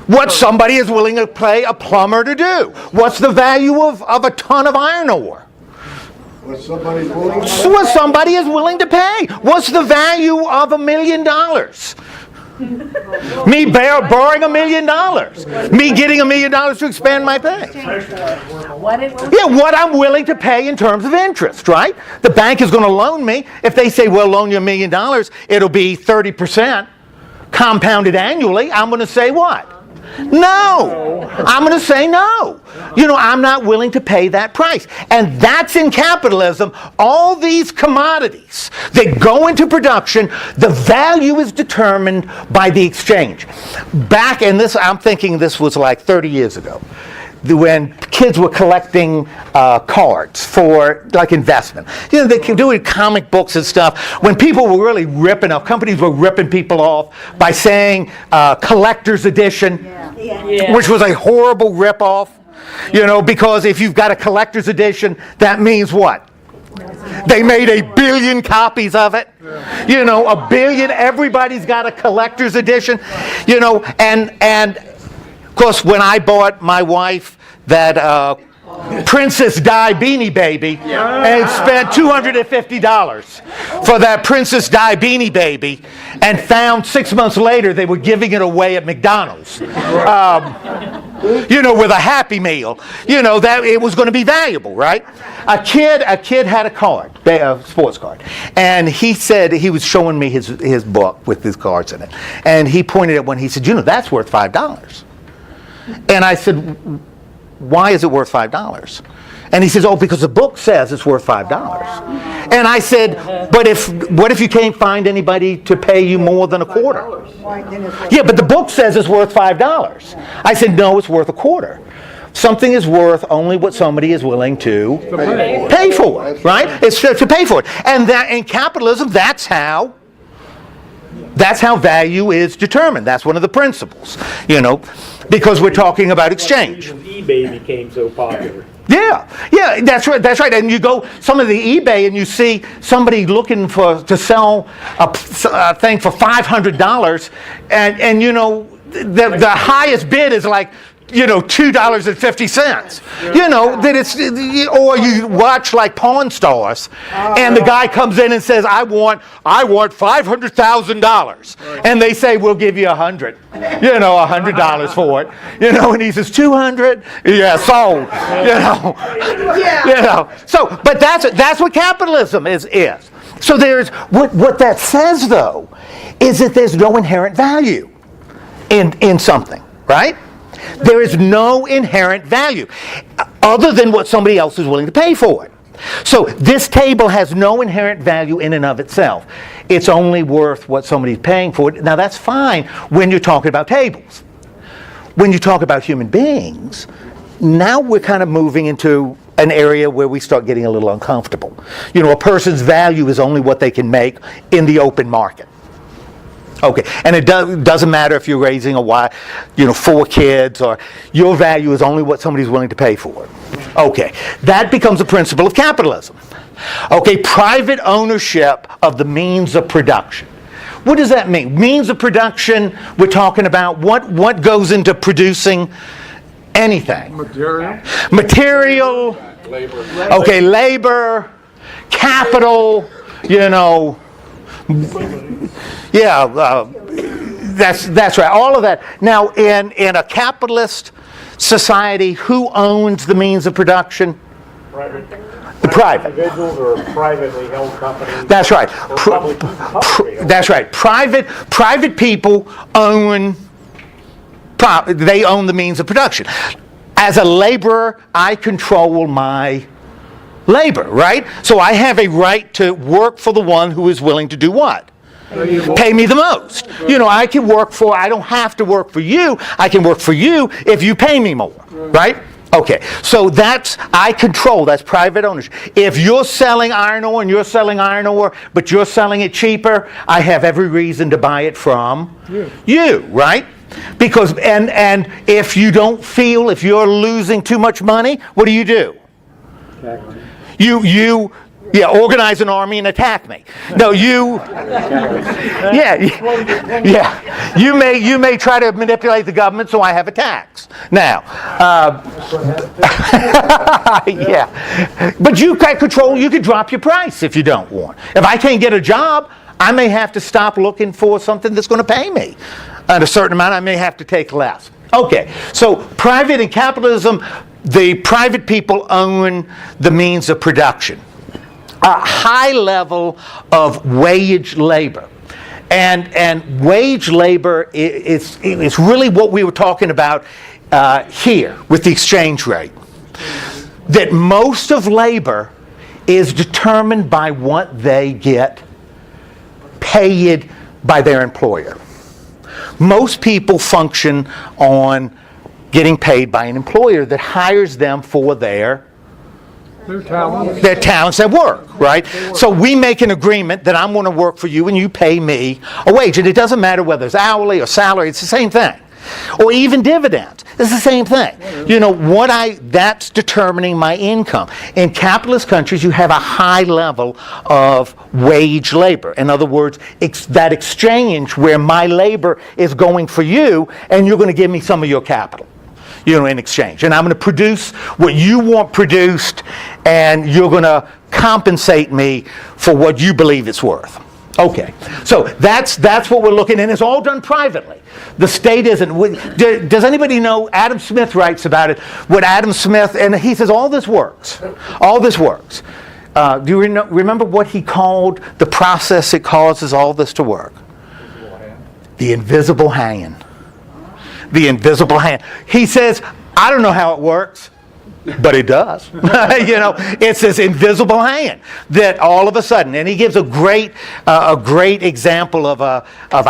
Speaker 1: What somebody is willing to pay a plumber to do. What's the value of a ton of iron ore?
Speaker 10: What
Speaker 1: somebody is willing to pay. What's the value of $1 million? Me borrowing $1 million. Me getting $1 million to expand my pay. Yeah, what I'm willing to pay in terms of interest, right? The bank is going to loan me. If they say, we'll loan you $1 million, it'll be 30% compounded annually. I'm going to say what? No. I'm going to say no. I'm not willing to pay that price. And that's in capitalism. All these commodities that go into production, the value is determined by the exchange. Back in this, I'm thinking this was like 30 years ago, when kids were collecting cards for like investment. They can do it in comic books and stuff. When people were really ripping off, companies were ripping people off by saying collector's edition, which was a horrible rip-off. Because if you've got a collector's edition, that means what? They made 1 billion copies of it. 1 billion. Everybody's got a collector's edition. And of course, when I bought my wife that Princess Di Beanie Baby and spent $250 for that Princess Di Beanie Baby, and found 6 months later they were giving it away at McDonald's, with a Happy Meal, that it was going to be valuable, right? A kid had a card, a sports card, and he said, he was showing me his book with his cards in it, and he pointed at one. He said, that's worth $5. And I said, why is it worth $5? And he says, because the book says it's worth $5. And I said, what if you can't find anybody to pay you more than a quarter? Yeah, but the book says it's worth $5. I said, no, it's worth a quarter. Something is worth only what somebody is willing to pay for it, right? It's to pay for it. And that in capitalism, that's how value is determined. That's one of the principles, because we're talking about exchange.
Speaker 8: eBay became so popular.
Speaker 1: Yeah, that's right. And you go some of the eBay and you see somebody looking to sell a thing for $500, and the highest bid is like $2.50. That it's, or you watch like Pawn Stars, and the guy comes in and says, I want $500,000, and they say, we'll give you $100 for it, and he says, 200, yeah, sold, So, but that's what capitalism is. So there's what that says though, is that there's no inherent value in something, right? There is no inherent value other than what somebody else is willing to pay for it. So this table has no inherent value in and of itself. It's only worth what somebody's paying for it. Now that's fine when you're talking about tables. When you talk about human beings, now we're kind of moving into an area where we start getting a little uncomfortable. A person's value is only what they can make in the open market. Okay, and it doesn't matter if you're raising 4 kids, or your value is only what somebody's willing to pay for it. Okay, that becomes a principle of capitalism. Okay, private ownership of the means of production. What does that mean? Means of production, we're talking about what goes into producing anything. Material. Labor. Okay, labor, capital, that's right. All of that. Now, in a capitalist society, who owns the means of production? The private.
Speaker 8: Individuals or privately held companies.
Speaker 1: That's right.
Speaker 8: That's
Speaker 1: right. Private people own. They own the means of production. As a laborer, I control my labor, right? So I have a right to work for the one who is willing to do what? Pay me the most. I don't have to work for you. I can work for you if you pay me more, right? Okay, so I control, that's private ownership. If you're selling iron ore and you're selling iron ore, but you're selling it cheaper, I have every reason to buy it from you, right? Because, and if you don't feel, if you're losing too much money, what do? You organize an army and attack me. No, you may try to manipulate the government so I have a tax. Now, but you got control, you could drop your price if you don't want. If I can't get a job, I may have to stop looking for something that's going to pay me. At a certain amount, I may have to take less. Okay, so private in capitalism, the private people own the means of production. A high level of wage labor And wage labor is really what we were talking about here with the exchange rate. That most of labor is determined by what they get paid by their employer. Most people function on getting paid by an employer that hires them for their talents at work, right? So we make an agreement that I'm going to work for you and you pay me a wage. And it doesn't matter whether it's hourly or salary, it's the same thing. Or even dividends, it's the same thing. You know, that's determining my income. In capitalist countries, you have a high level of wage labor. In other words, that exchange where my labor is going for you and you're going to give me some of your capital. In exchange. And I'm going to produce what you want produced, and you're going to compensate me for what you believe it's worth. Okay, so that's what we're looking at, and it's all done privately. The state isn't. Does anybody know? Adam Smith writes about it. What Adam Smith, and he says all this works. All this works. Do you remember what he called the process that causes all this to work? The invisible hand. The invisible hand. He says, I don't know how it works, but it does. It's this invisible hand that all of a sudden, and he gives a great example of a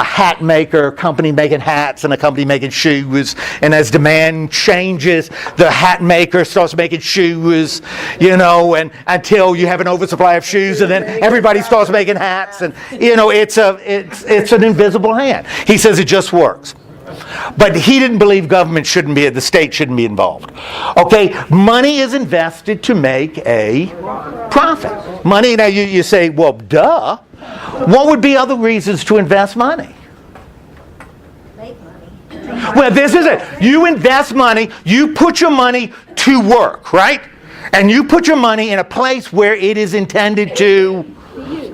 Speaker 1: hat maker, company making hats and a company making shoes, and as demand changes, the hat maker starts making shoes, and until you have an oversupply of shoes, and then everybody starts making hats, and it's an invisible hand. He says it just works. But he didn't believe the state shouldn't be involved. Okay, money is invested to make a profit. Money, now you say, well, duh. What would be other reasons to invest money?
Speaker 7: Make money.
Speaker 1: Well, this is it. You invest money, you put your money to work, right? And you put your money in a place where it is intended to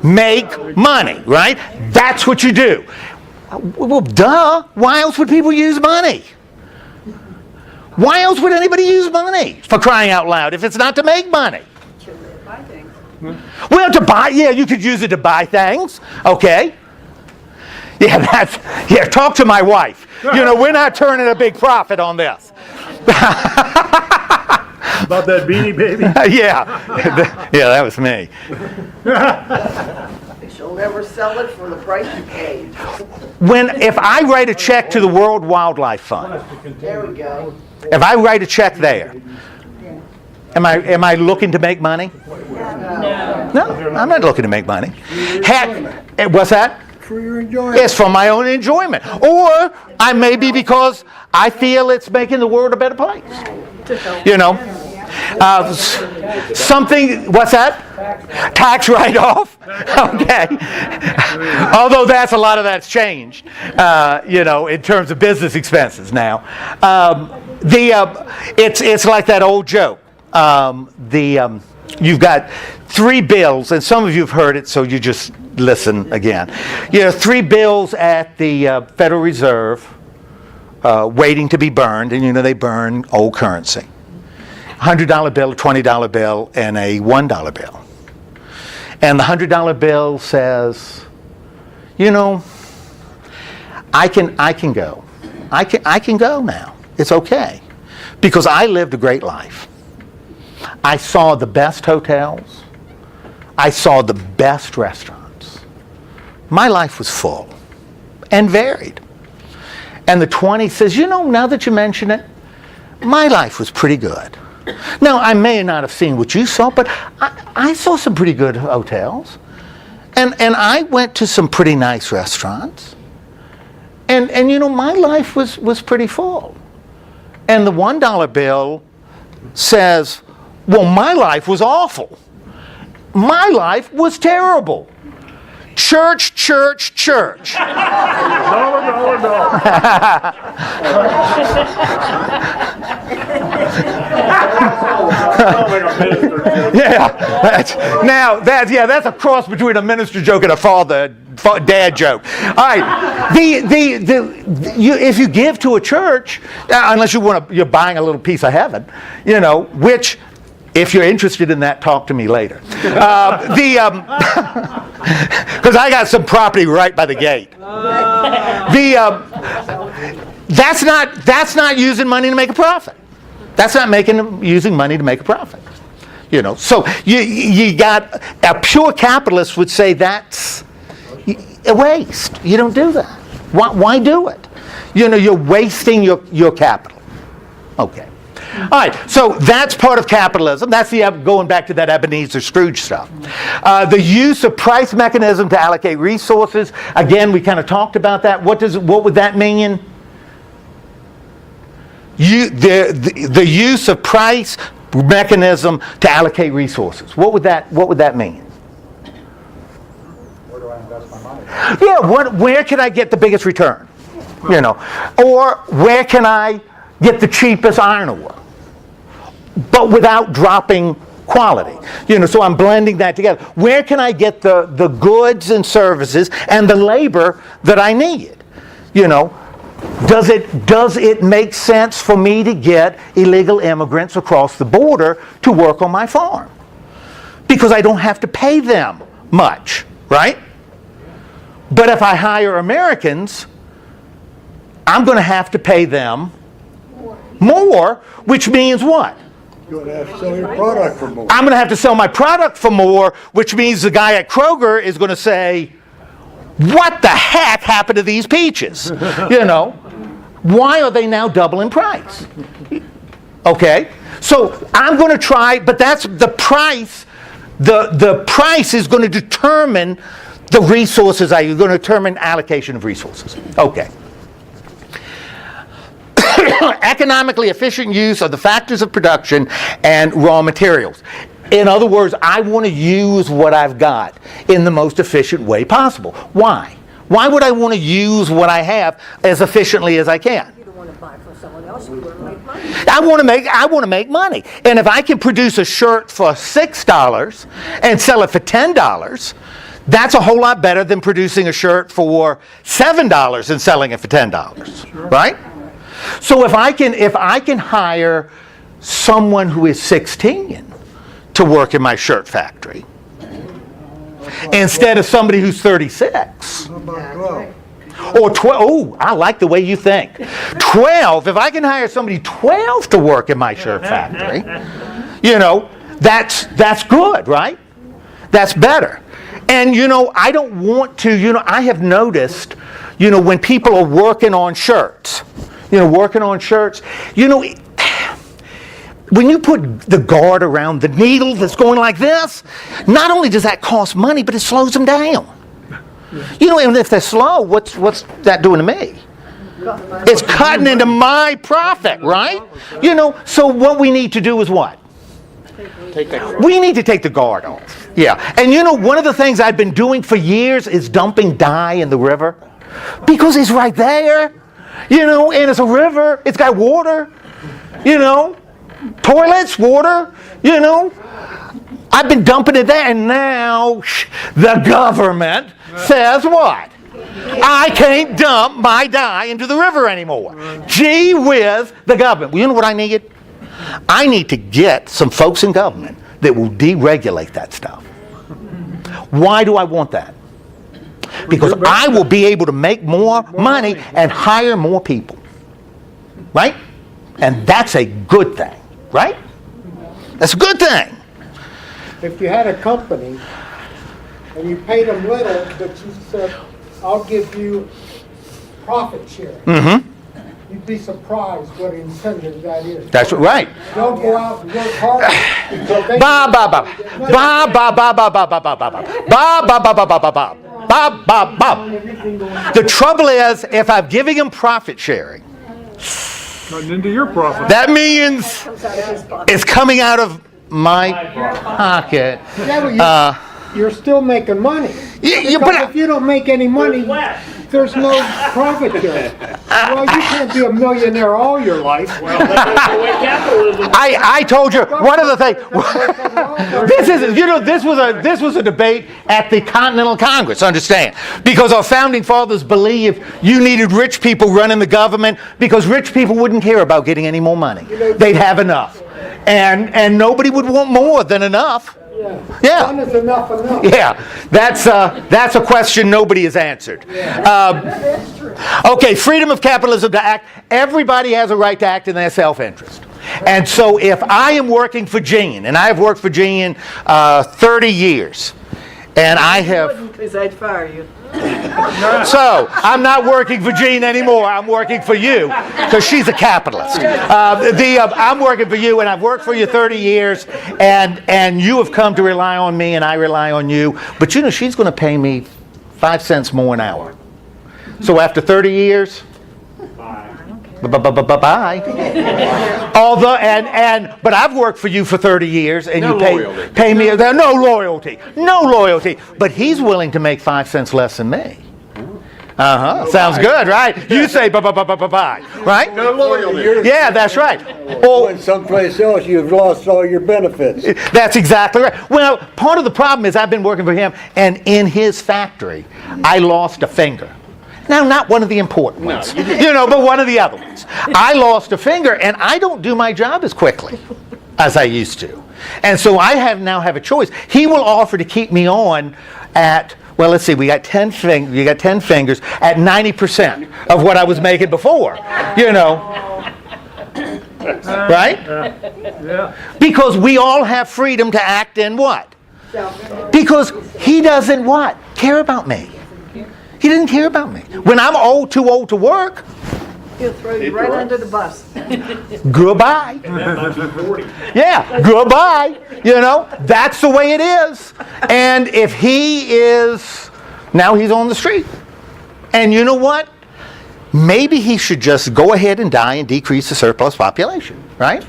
Speaker 1: make money, right? That's what you do. Well, duh. Why else would people use money? Why else would anybody use money, for crying out loud, if it's not to make money? Well, you could use it to buy things, okay? Talk to my wife. We're not turning a big profit on this.
Speaker 2: About that Beanie Baby?
Speaker 1: Yeah, that was me.
Speaker 3: She'll never sell it for the price you paid.
Speaker 1: If I write a check to the World Wildlife Fund,
Speaker 3: There we go.
Speaker 1: if I write a check there, am I looking to make money? No, I'm not looking to make money. Heck, what's that?
Speaker 10: For your enjoyment.
Speaker 1: It's for my own enjoyment. Or I may be because I feel it's making the world a better place. Something, what's that? Tax write-off. Okay. Although a lot of that's changed, in terms of business expenses now. It's like that old joke. You've got 3 bills, and some of you have heard it, so you just listen again. 3 bills at the Federal Reserve waiting to be burned, and they burn old currency. $100 bill, a $20 bill, and a $1 bill. And the $100 bill says, I can go. I can go now. It's okay. Because I lived a great life. I saw the best hotels. I saw the best restaurants. My life was full and varied. And the 20 says, now that you mention it, my life was pretty good. Now, I may not have seen what you saw, but I saw some pretty good hotels. And I went to some pretty nice restaurants. And my life was pretty full. And the $1 bill says, well, my life was awful. My life was terrible. Church, church, church.
Speaker 2: No.
Speaker 1: That's a cross between a minister joke and a dad joke. All right, if you give to a church, unless you're buying a little piece of heaven, which If you're interested in that, talk to me later. Because I got some property right by the gate. That's not using money to make a profit. That's not using money to make a profit. So you got a pure capitalist would say that's a waste. You don't do that. Why do it? You're wasting your capital. Okay. All right, so that's part of capitalism. That's going back to that Ebenezer Scrooge stuff. The use of price mechanism to allocate resources. Again, we kind of talked about that. What would that mean? The use of price mechanism to allocate resources. What would that mean?
Speaker 2: Where do I invest my money?
Speaker 1: Yeah, where can I get the biggest return? Or where can I get the cheapest iron ore, but without dropping quality? So I'm blending that together. Where can I get the goods and services and the labor that I need? Does it make sense for me to get illegal immigrants across the border to work on my farm? Because I don't have to pay them much, right? But if I hire Americans, I'm going to have to pay them more, which means what?
Speaker 10: You're going to have to sell your product for more.
Speaker 1: I'm going to have to sell my product for more, which means the guy at Kroger is going to say, what the heck happened to these peaches? Why are they now double in price? Okay, so I'm going to try, but that's the price. The price is going to determine the resources. You're going to determine allocation of resources. Okay. Economically efficient use of the factors of production and raw materials. In other words, I want to use what I've got in the most efficient way possible. Why? Why would I want to use what I have as efficiently as I can?
Speaker 6: You don't want to buy from someone else, you want to make money.
Speaker 1: I want to make money. And if I can produce a shirt for $6 and sell it for $10, that's a whole lot better than producing a shirt for $7 and selling it for $10. Sure. Right? So if I can hire someone who is 16 to work in my shirt factory instead of somebody who's 36.
Speaker 10: How about 12?
Speaker 1: Or 12. Oh, I like the way you think. 12. If I can hire somebody 12 to work in my shirt factory, that's good, right? That's better. And I don't want to, I have noticed, when people are working on shirts, when you put the guard around the needle that's going like this, not only does that cost money, but it slows them down. And if they're slow, what's that doing to me? It's cutting into my profit, right? So what we need to do is what? We need to take the guard off. Yeah. And one of the things I've been doing for years is dumping dye in the river. Because it's right there. And it's a river. It's got water. Toilets, water. I've been dumping it there, and now the government says what? I can't dump my dye into the river anymore. Gee whiz, the government. Well, you know what I need? I need to get some folks in government that will deregulate that stuff. Why do I want that? Because I will be able to make more money and hire more people. Right? And that's a good thing. Right? That's a good thing.
Speaker 5: If you had a company and you paid them little, but you said, I'll give you profit share. Mm-hmm. You'd be surprised what incentive that is.
Speaker 1: That's right.
Speaker 5: Don't go out and work hard.
Speaker 1: The trouble is, if I'm giving them profit sharing,
Speaker 2: Cutting into your profit.
Speaker 1: that means it's coming out of my pocket.
Speaker 5: Yeah, but you're still making money.
Speaker 1: Yeah,
Speaker 5: Because if you don't make any money, there's no profit share. Well, you can't be a millionaire all your life.
Speaker 8: Well, that's the way capitalism.
Speaker 1: I told you one of the things. This was a debate at the Continental Congress. Understand? Because our founding fathers believed you needed rich people running the government because rich people wouldn't care about getting any more money. They'd have enough. And nobody would want more than enough. Yeah.
Speaker 5: When is enough enough?
Speaker 1: Yeah, that's a question nobody has answered. Okay, freedom of capitalism to act. Everybody has a right to act in their self-interest. And so if I am working for Gene, and I have worked for Gene 30 years, and I have...
Speaker 3: Because I'd fire you.
Speaker 1: So, I'm not working for Jean anymore. I'm working for you, because she's a capitalist. I'm working for you, and I've worked for you 30 years, and you have come to rely on me, and I rely on you. But you know, she's going to pay me 5 cents more an hour. So after 30 years, bye. Although, but I've worked for you for 30 years, and you pay me. There's no loyalty. But he's willing to make 5 cents less than me. Sounds good, right? You say bye, right?
Speaker 9: No loyalty.
Speaker 1: Yeah, that's right.
Speaker 10: Or someplace else, you've lost all your benefits.
Speaker 1: That's exactly right. Well, part of the problem is I've been working for him, and in his factory, I lost a finger. Now, not one of the important ones, but one of the other ones. I lost a finger, and I don't do my job as quickly as I used to. And so I now have a choice. He will offer to keep me on at, well, let's see, we got 10 fingers. You got 10 fingers at 90% of what I was making before. Right?
Speaker 2: Yeah.
Speaker 1: Because we all have freedom to act in what? Because he doesn't what? Care about me. He didn't care about me. When I'm too old to work,
Speaker 3: He'll throw you right under the bus.
Speaker 1: goodbye. Yeah, goodbye. That's the way it is. And if he is, now he's on the street. And you know what? Maybe he should just go ahead and die and decrease the surplus population, right?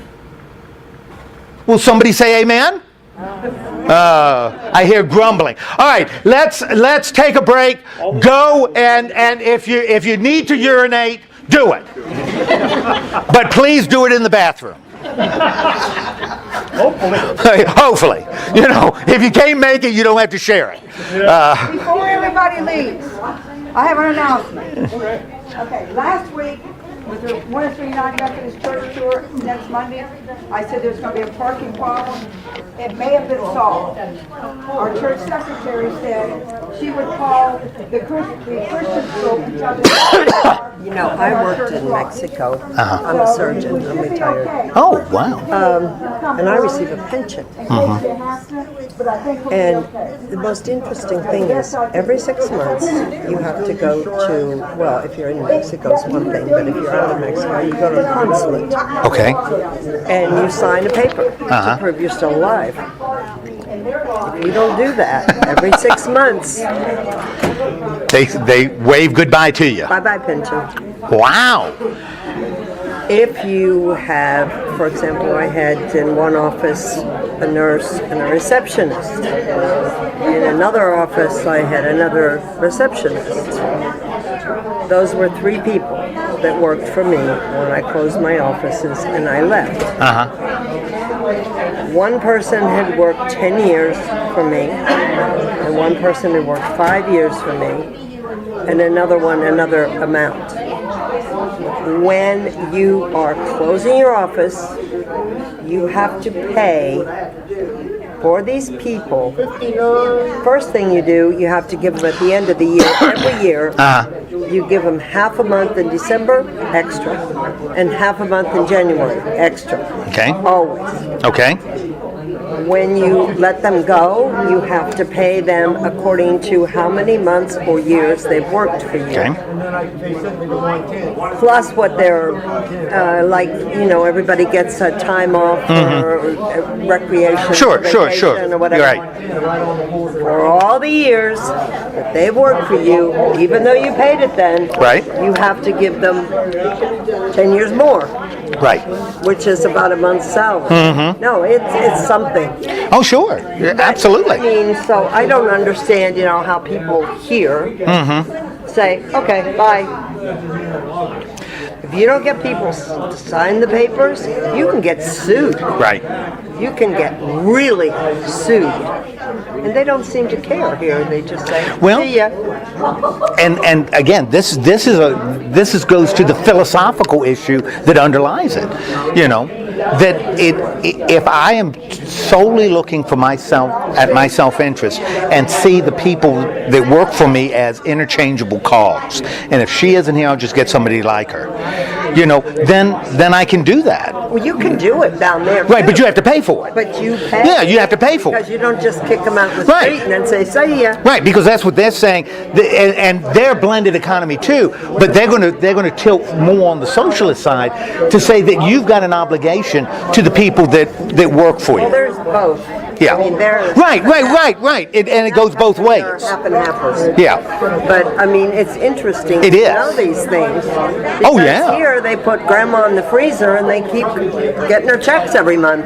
Speaker 1: Will somebody say amen? I hear grumbling. All right, let's take a break. Go and if you need to urinate, do it. But please do it in the bathroom. Hopefully. If you can't make it, you don't have to share it.
Speaker 6: Before everybody leaves, I have an announcement. Okay, last week, with the 139 Methodist Church tour next Monday, I said there's going to be a parking problem. It may have been solved. Our church secretary said she would call the Christian school and tell them.
Speaker 11: I worked in Mexico. I'm a surgeon. I'm retired.
Speaker 1: Oh, wow.
Speaker 11: And I receive a pension. And the most interesting thing is every 6 months you have to go to, well, if you're in Mexico it's one thing, but if you're out of Mexico, you go to the consulate.
Speaker 1: Okay.
Speaker 11: And you sign a paper to prove you're still alive. If you don't do that, every 6 months,
Speaker 1: They wave goodbye to you.
Speaker 11: bye-bye pension.
Speaker 1: Wow.
Speaker 11: If you have, for example, I had in one office a nurse and a receptionist. In another office, I had another receptionist. Those were 3 people that worked for me when I closed my offices and I left. One person had worked 10 years for me, and one person had worked 5 years for me, and another one another amount. When you are closing your office, you have to pay for these people. First thing you do, you have to give them at the end of the year, every year, you give them half a month in December, extra, and half a month in January, extra.
Speaker 1: Okay.
Speaker 11: Always.
Speaker 1: Okay.
Speaker 11: When you let them go, you have to pay them according to how many months or years they've worked for you.
Speaker 1: Okay.
Speaker 11: Plus what they're, everybody gets a time off or recreation,
Speaker 1: Sure.
Speaker 11: vacation or whatever.
Speaker 1: You're right.
Speaker 11: For all the years that they've worked for you, even though you paid it then,
Speaker 1: Right.
Speaker 11: you have to give them 10 years more.
Speaker 1: Right.
Speaker 11: Which is about a month's salary. No, it's something.
Speaker 1: Oh, sure. Absolutely.
Speaker 11: I mean, so I don't understand, how people here say, okay, bye. If you don't get people to sign the papers, you can get sued.
Speaker 1: Right.
Speaker 11: You can get really sued. And they don't seem to care here. They just say,
Speaker 1: Well,
Speaker 11: see ya.
Speaker 1: And again, this goes to the philosophical issue that underlies it. You know, that if I am solely looking for myself at my self-interest and see the people that work for me as interchangeable cogs, and if she isn't here, I'll just get somebody like her. You know, then I can do that.
Speaker 11: Well, you can do it down there.
Speaker 1: Right,
Speaker 11: too.
Speaker 1: but you have to pay for it.
Speaker 11: But you pay.
Speaker 1: Yeah, you have to pay for it.
Speaker 11: Because you don't just kick them out the
Speaker 1: Right.
Speaker 11: street and then say, see ya.
Speaker 1: Right, because that's what they're saying, and they're blended economy too. But they're going to tilt more on the socialist side to say that you've got an obligation to the people that work for
Speaker 11: Well,
Speaker 1: you.
Speaker 11: there's both.
Speaker 1: Yeah.
Speaker 11: I mean, there's
Speaker 1: Right. And it goes both ways.
Speaker 11: Half and halfers.
Speaker 1: Yeah.
Speaker 11: But I mean, it's interesting
Speaker 1: It
Speaker 11: to
Speaker 1: is.
Speaker 11: know these things.
Speaker 1: Oh,
Speaker 11: Because
Speaker 1: yeah.
Speaker 11: here they put grandma in the freezer and they keep getting her checks every month.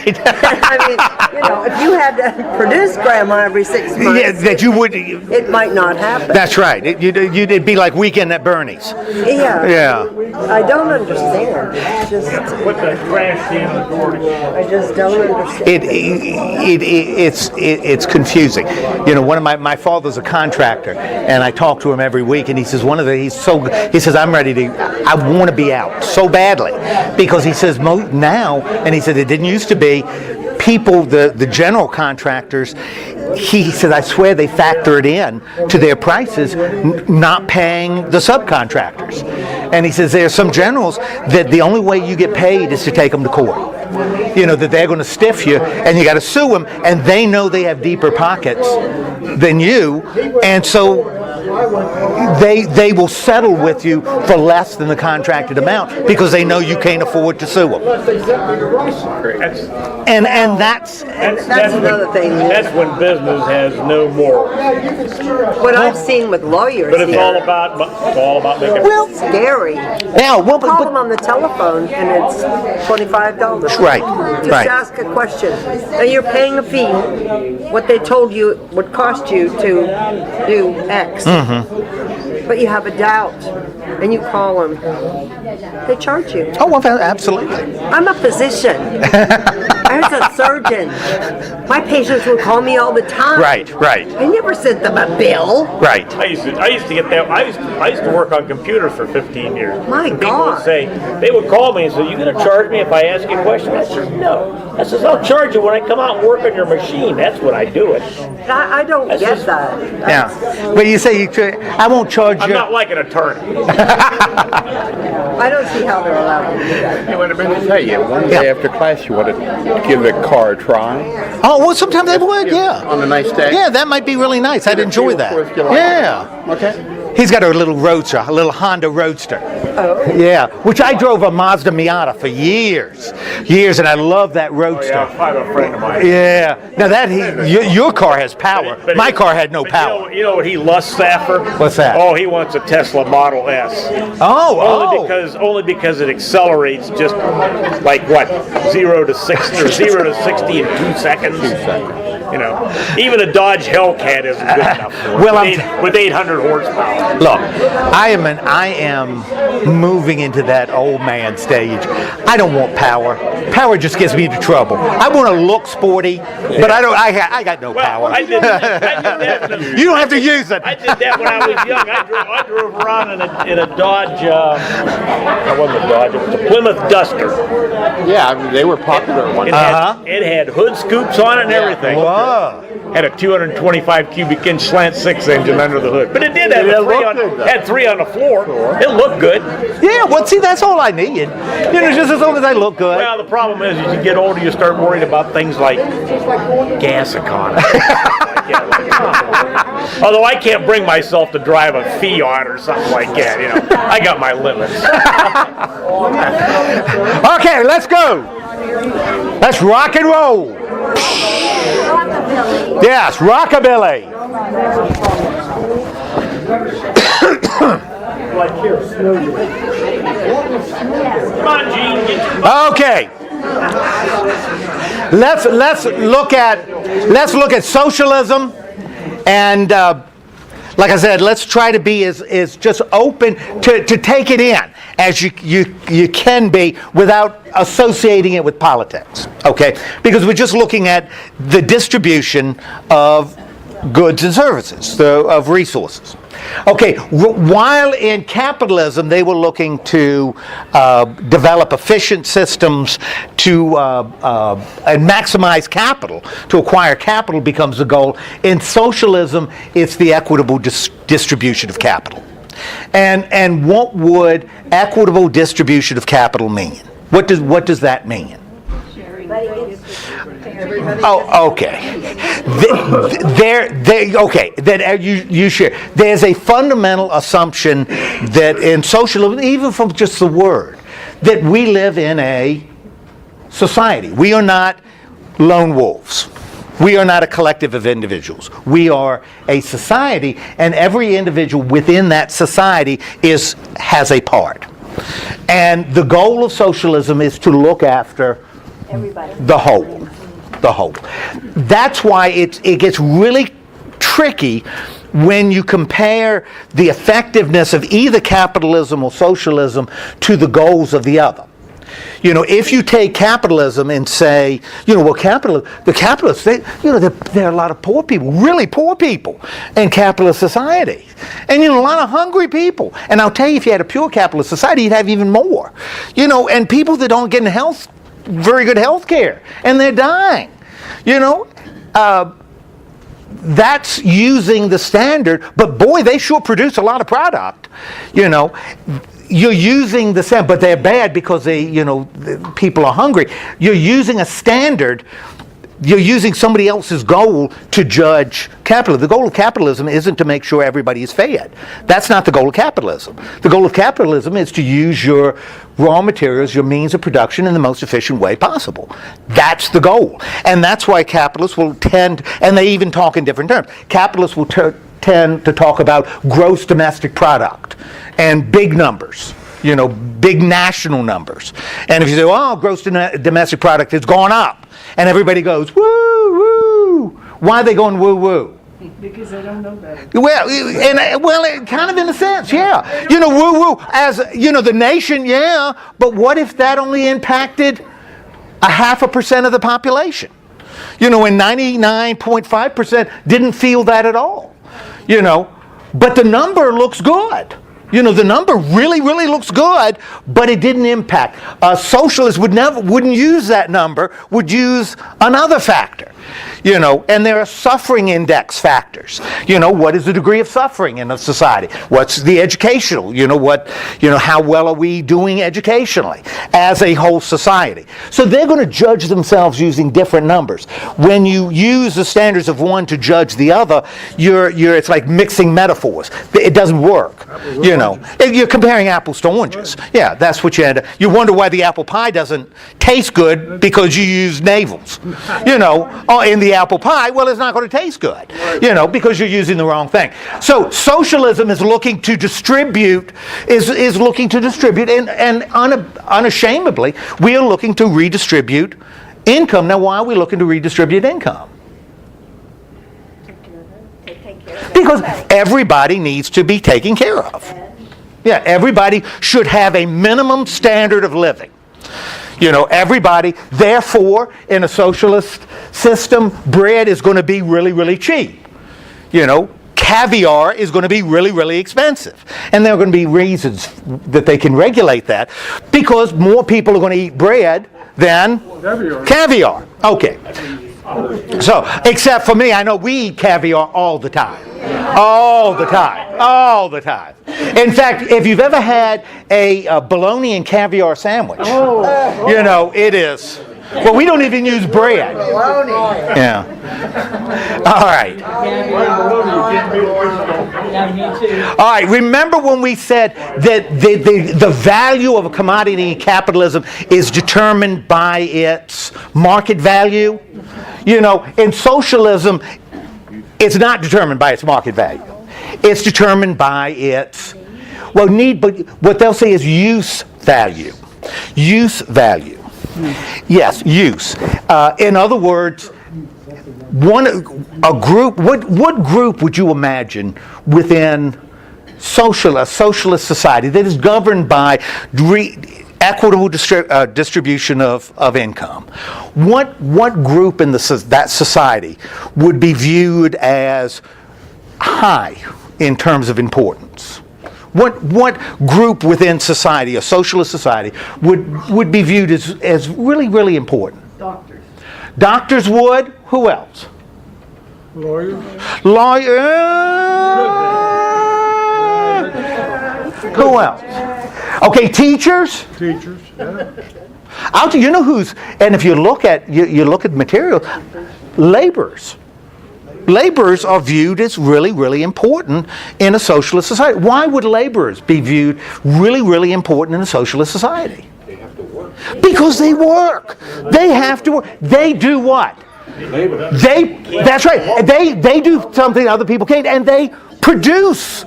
Speaker 1: Right.
Speaker 11: I mean, you know, if you had to produce grandma every 6 months,
Speaker 1: Yeah, that you would.
Speaker 11: it might not happen.
Speaker 1: That's right. It'd be like Weekend at Bernie's.
Speaker 11: Yeah.
Speaker 1: Yeah.
Speaker 11: I don't understand. It's just,
Speaker 8: Put the trash can in the door.
Speaker 11: I just don't understand.
Speaker 1: It's confusing. You know, one of my father's a contractor, and I talk to him every week, and he says he says I want to be out so badly, because he says now, and he said it didn't used to be, people, the general contractors, he said, I swear they factor it in to their prices, not paying the subcontractors. And he says there are some generals that the only way you get paid is to take them to court. You know, that they're going to stiff you and you got to sue them, and they know they have deeper pockets than you, and so they will settle with you for less than the contracted amount because they know you can't afford to sue them. And that's
Speaker 11: another thing.
Speaker 8: That's when business has no morals.
Speaker 11: What I've seen with lawyers
Speaker 8: But it's
Speaker 11: here,
Speaker 8: all about making.
Speaker 1: well,
Speaker 11: scary.
Speaker 1: yeah, well,
Speaker 11: Call them on the telephone and it's $25.
Speaker 1: Right,
Speaker 11: Just
Speaker 1: right.
Speaker 11: ask a question. Now you're paying a fee. What they told you would cost you to do X.
Speaker 1: Mm-hmm.
Speaker 11: But you have a doubt and you call them. They charge you.
Speaker 1: Oh, well, absolutely.
Speaker 11: I'm a physician. I was a surgeon. My patients would call me all the time.
Speaker 1: Right.
Speaker 11: I never sent them a bill.
Speaker 1: Right.
Speaker 8: I used to get that. I used to work on computers for 15 years.
Speaker 11: My
Speaker 8: And people
Speaker 11: God.
Speaker 8: would say, they would call me and say, "You going to charge me if I ask you a question?" I said, "No." I says, "I'll charge you when I come out and work on your machine. That's when I do it."
Speaker 11: I don't
Speaker 8: That's
Speaker 11: get
Speaker 8: just-
Speaker 11: that.
Speaker 1: Yeah. But you say I won't charge
Speaker 8: I'm
Speaker 1: you.
Speaker 8: not like an attorney.
Speaker 11: I don't see how they're allowed to do that.
Speaker 9: Hey, what about to tell you? One day after class, you want to give the car a try
Speaker 1: Oh, well, sometimes they would. Yeah.
Speaker 9: on a nice day.
Speaker 1: Yeah, that might be really nice. I'd enjoy that.
Speaker 9: If you like
Speaker 1: Yeah.
Speaker 9: it. Okay.
Speaker 1: He's got a little roadster, a little Honda Roadster.
Speaker 11: Oh.
Speaker 1: Yeah, which I drove a Mazda Miata for years, and I love that Roadster.
Speaker 8: I have a friend of mine.
Speaker 1: Yeah. Now your car has power. My car had no power.
Speaker 8: You know what he lusts after?
Speaker 1: What's that?
Speaker 8: Oh, he wants a Tesla Model S. Only because it accelerates just like what 0 to 60 or 0 to 60 in 2 seconds. You know, even a Dodge Hellcat isn't good enough for it.
Speaker 1: Well,
Speaker 8: with 800 horsepower.
Speaker 1: Look, I am moving into that old man stage. I don't want power. Power just gets me into trouble. I want to look sporty, but I don't. I got no power.
Speaker 8: I did that.
Speaker 1: You don't have to use it.
Speaker 8: I did that when I was young. I drove around in a Dodge. That wasn't a Dodge. It was a Plymouth Duster.
Speaker 9: Yeah, I mean, they were popular at one
Speaker 8: It
Speaker 9: time.
Speaker 8: had, it had hood scoops on it and everything.
Speaker 1: Whoa.
Speaker 8: Had a 225 cubic inch slant 6 engine under the hood. But it did have had 3 on the floor. It looked good.
Speaker 1: Yeah, well, see, that's all I need. You know, just as long as I look good.
Speaker 8: Well, the problem is, as you get older, you start worrying about things like gas economy. Although I can't bring myself to drive a Fiat or something like that, you know. I got my limits.
Speaker 1: Okay, let's go. Let's rock and roll. Yes, rockabilly.
Speaker 8: Come on, Gene.
Speaker 1: Okay. Let's look at socialism, and like I said, let's try to be as just open to take it in as you can be without associating it with politics, okay? Because we're just looking at the distribution of goods and services, of resources. Okay, while in capitalism they were looking to develop efficient systems to and maximize capital, to acquire capital becomes the goal. In socialism, it's the equitable distribution of capital. And what would equitable distribution of capital mean? What does that mean? Oh, okay. Okay. That you share. There's a fundamental assumption that in socialism, even from just the word, that we live in a society. We are not lone wolves. We are not a collective of individuals. We are a society, and every individual within that society has a part. And the goal of socialism is to look after the whole. That's why it gets really tricky when you compare the effectiveness of either capitalism or socialism to the goals of the other. You know, if you take capitalism and say, well, the capitalists, there are a lot of poor people, really poor people in capitalist society. And, a lot of hungry people. And I'll tell you, if you had a pure capitalist society, you'd have even more. And people that don't get very good health care, and they're dying. That's using the standard, but boy, they sure produce a lot of product. You're using the standard, but they're bad because people are hungry. You're using a standard. You're using somebody else's goal to judge capitalism. The goal of capitalism isn't to make sure everybody is fed. That's not the goal of capitalism. The goal of capitalism is to use your raw materials, your means of production in the most efficient way possible. That's the goal. And that's why capitalists will tend, and they even talk in different terms, capitalists will tend to talk about gross domestic product and big numbers. Big national numbers. And if you say, gross domestic product has gone up, and everybody goes, woo, woo. Why are they going woo, woo?
Speaker 3: Because they don't know better.
Speaker 1: Well, kind of in a sense, yeah. Woo, woo, as, the nation, yeah, but what if that only impacted 0.5% of the population? And 99.5% didn't feel that at all. But the number looks good. The number really, really looks good, but it didn't impact. Socialists wouldn't use that number, would use another factor. And there are suffering index factors. What is the degree of suffering in a society? What's the educational? How well are we doing educationally as a whole society? So they're going to judge themselves using different numbers. When you use the standards of one to judge the other, it's like mixing metaphors. It doesn't work. You're comparing apples to oranges. Yeah, that's what you end up. You wonder why the apple pie doesn't taste good because you use navels. In the apple pie, well, it's not going to taste good, because you're using the wrong thing. So socialism is looking to distribute, and unashamedly, we are looking to redistribute income. Now, why are we looking to redistribute income? Because everybody needs to be taken care of. Yeah, everybody should have a minimum standard of living. Everybody, therefore, in a socialist system, bread is going to be really, really cheap. Caviar is going to be really, really expensive. And there are going to be reasons that they can regulate that, because more people are going to eat bread than caviar. Okay. So, except for me, I know we eat caviar all the time. All the time. All the time. In fact, if you've ever had a bologna and caviar sandwich, it is. Well, we don't even use bread. Yeah. All right. All right. Remember when we said that the value of a commodity in capitalism is determined by its market value? In socialism, it's not determined by its market value. It's determined by its, but what they'll say is use value. Use value. Yes, use. In other words, a group, what group would you imagine within a socialist society that is governed by equitable distribution of income? What group in that society would be viewed as high in terms of importance? What group within society, a socialist society, would be viewed as really, really important?
Speaker 3: Doctors.
Speaker 1: Doctors would. Who else?
Speaker 2: Lawyers.
Speaker 1: Who else? Okay, teachers.
Speaker 2: Teachers, yeah.
Speaker 1: You know who's, and if you look at material, laborers. Laborers are viewed as really, really important in a socialist society. Why would laborers be viewed really, really important in a socialist society?
Speaker 9: They have to work.
Speaker 1: Because they work. They have to work. They do what? That's right. They do something other people can't, and they produce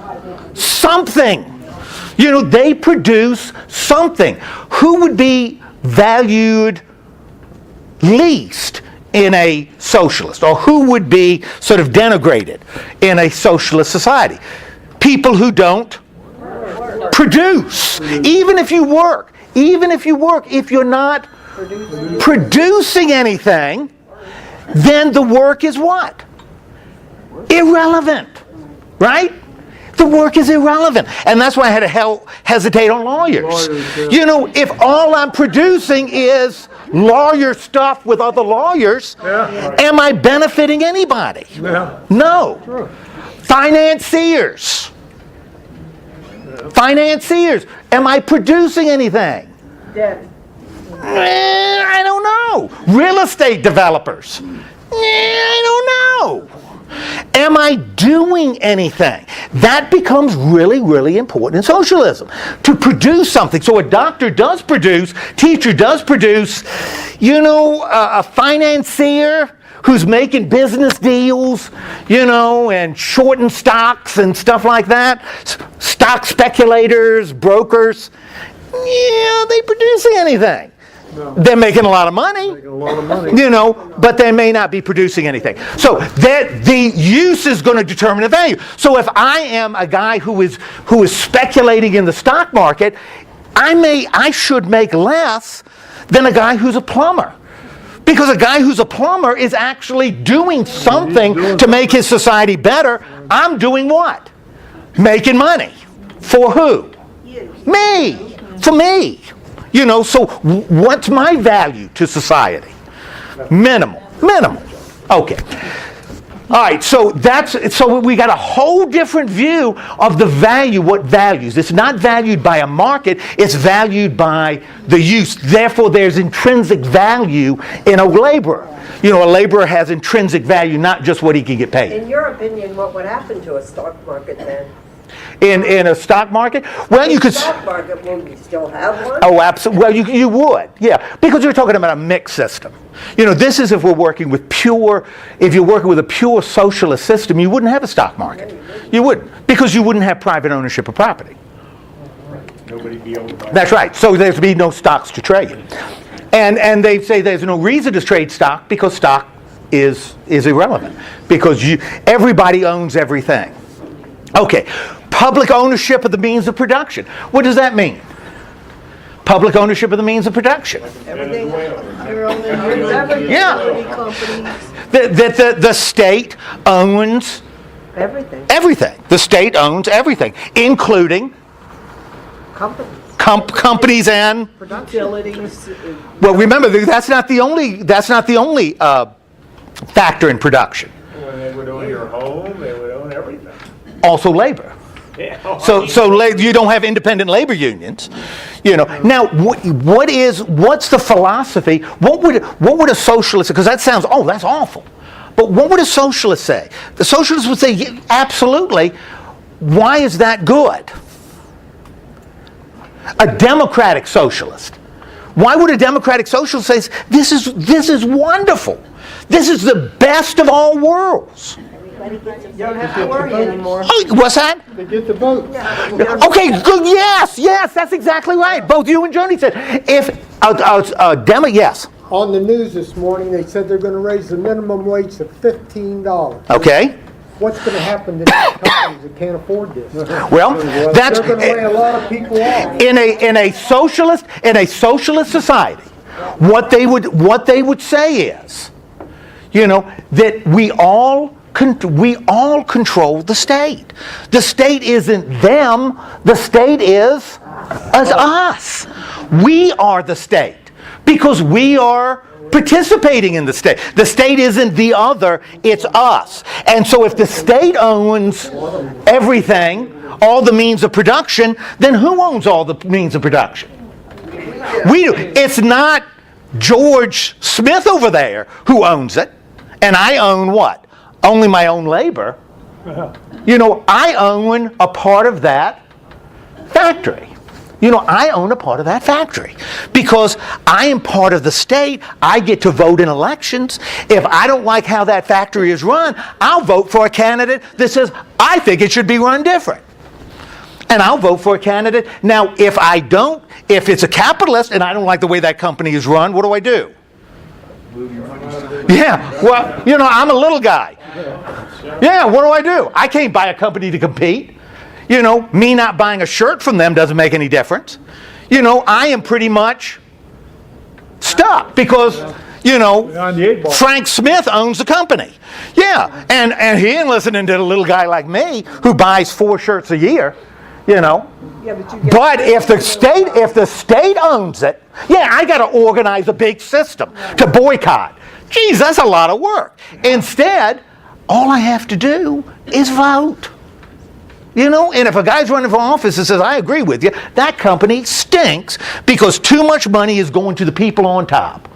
Speaker 1: something. You know, they produce something. Who would be valued least in a socialist, or who would be sort of denigrated in a socialist society? People who don't produce. Even if you work, if you're not producing anything, then the work is what? Irrelevant, right? The work is irrelevant. And that's why I had to hesitate on lawyers. You know, if all I'm producing is lawyer stuff with other lawyers, am I benefiting anybody? No. Financiers. Am I producing anything?
Speaker 3: Debt.
Speaker 1: I don't know. Real estate developers. I don't know. Am I doing anything? That becomes really, really important in socialism. To produce something. So a doctor does produce, teacher does produce, you know, a financier who's making business deals, you know, and shorting stocks and stuff like that. Stock speculators, brokers. Yeah, they producing anything. No. They're making a lot of money, you know, but they may not be producing anything. So the use is going to determine the value. So if I am a guy who is speculating in the stock market, I should make less than a guy who's a plumber. Because a guy who's a plumber is actually doing something to make his society better. I'm doing what? Making money. For who? Me. For me. You know, so what's my value to society? Minimal. Okay. All right, so we got a whole different view of the value, what values. It's not valued by a market, it's valued by the use. Therefore, there's intrinsic value in a laborer. You know, a laborer has intrinsic value, not just what he can get paid.
Speaker 11: In your opinion, what would happen to a stock market then?
Speaker 1: In a stock market? Well, you could.
Speaker 11: Stock market, will we still have one?
Speaker 1: Oh, absolutely. Well, you would, yeah, because you're talking about a mixed system. You know, this is if you're working with a pure socialist system, you wouldn't have a stock market. You wouldn't, because you wouldn't have private ownership of property.
Speaker 8: Nobody be able to buy.
Speaker 1: That's right. So there'd be no stocks to trade, and they say there's no reason to trade stock because stock is irrelevant because everybody owns everything. Okay. Public ownership of the means of production. What does that mean? Public ownership of the means of production.
Speaker 3: Everything. Yeah.
Speaker 1: The state owns everything. The state owns everything, including companies and
Speaker 3: utilities.
Speaker 1: Well, remember that's not the only factor in production.
Speaker 8: When they would own your home, they would own everything.
Speaker 1: Also labor.
Speaker 8: Yeah.
Speaker 1: So you don't have independent labor unions, you know. Now, what's the philosophy? What would a socialist? Because that sounds, oh, that's awful. But what would a socialist say? The socialist would say, yeah, absolutely. Why is that good? A democratic socialist. Why would a democratic socialist say this is wonderful? This is the best of all worlds.
Speaker 3: You don't have to worry anymore.
Speaker 1: Oh, what's that?
Speaker 5: They get the vote.
Speaker 1: Okay, good. Yes, that's exactly right. Both you and Joni said if a demo. Yes.
Speaker 5: on the news this morning, they said they're gonna raise the minimum wage to $15.
Speaker 1: Okay?
Speaker 5: What's gonna happen to these companies that can't afford this?
Speaker 1: Well, that's
Speaker 5: They're gonna lay a lot of people off.
Speaker 1: in a socialist society. What they would say is, that we all control the state. The state isn't them. The state is us. We are the state because we are participating in the state. The state isn't the other, it's us. And so if the state owns everything, all the means of production, then who owns all the means of production? We do. It's not George Smith over there who owns it. And I own what? Only my own labor. I own a part of that factory. I own a part of that factory because I am part of the state. I get to vote in elections. If I don't like how that factory is run, I'll vote for a candidate that says, I think it should be run different. And I'll vote for a candidate. Now, if it's a capitalist and I don't like the way that company is run, what do? Yeah, well, I'm a little guy. Yeah, what do? I can't buy a company to compete. Me not buying a shirt from them doesn't make any difference. I am pretty much stuck because, Frank Smith owns the company. Yeah, and he ain't listening to a little guy like me who buys 4 shirts a year,
Speaker 3: Yeah,
Speaker 1: But if the state owns it, I got to organize a big system to boycott. Geez, that's a lot of work. Instead, all I have to do is vote. And if a guy's running for office and says, I agree with you, that company stinks because too much money is going to the people on top.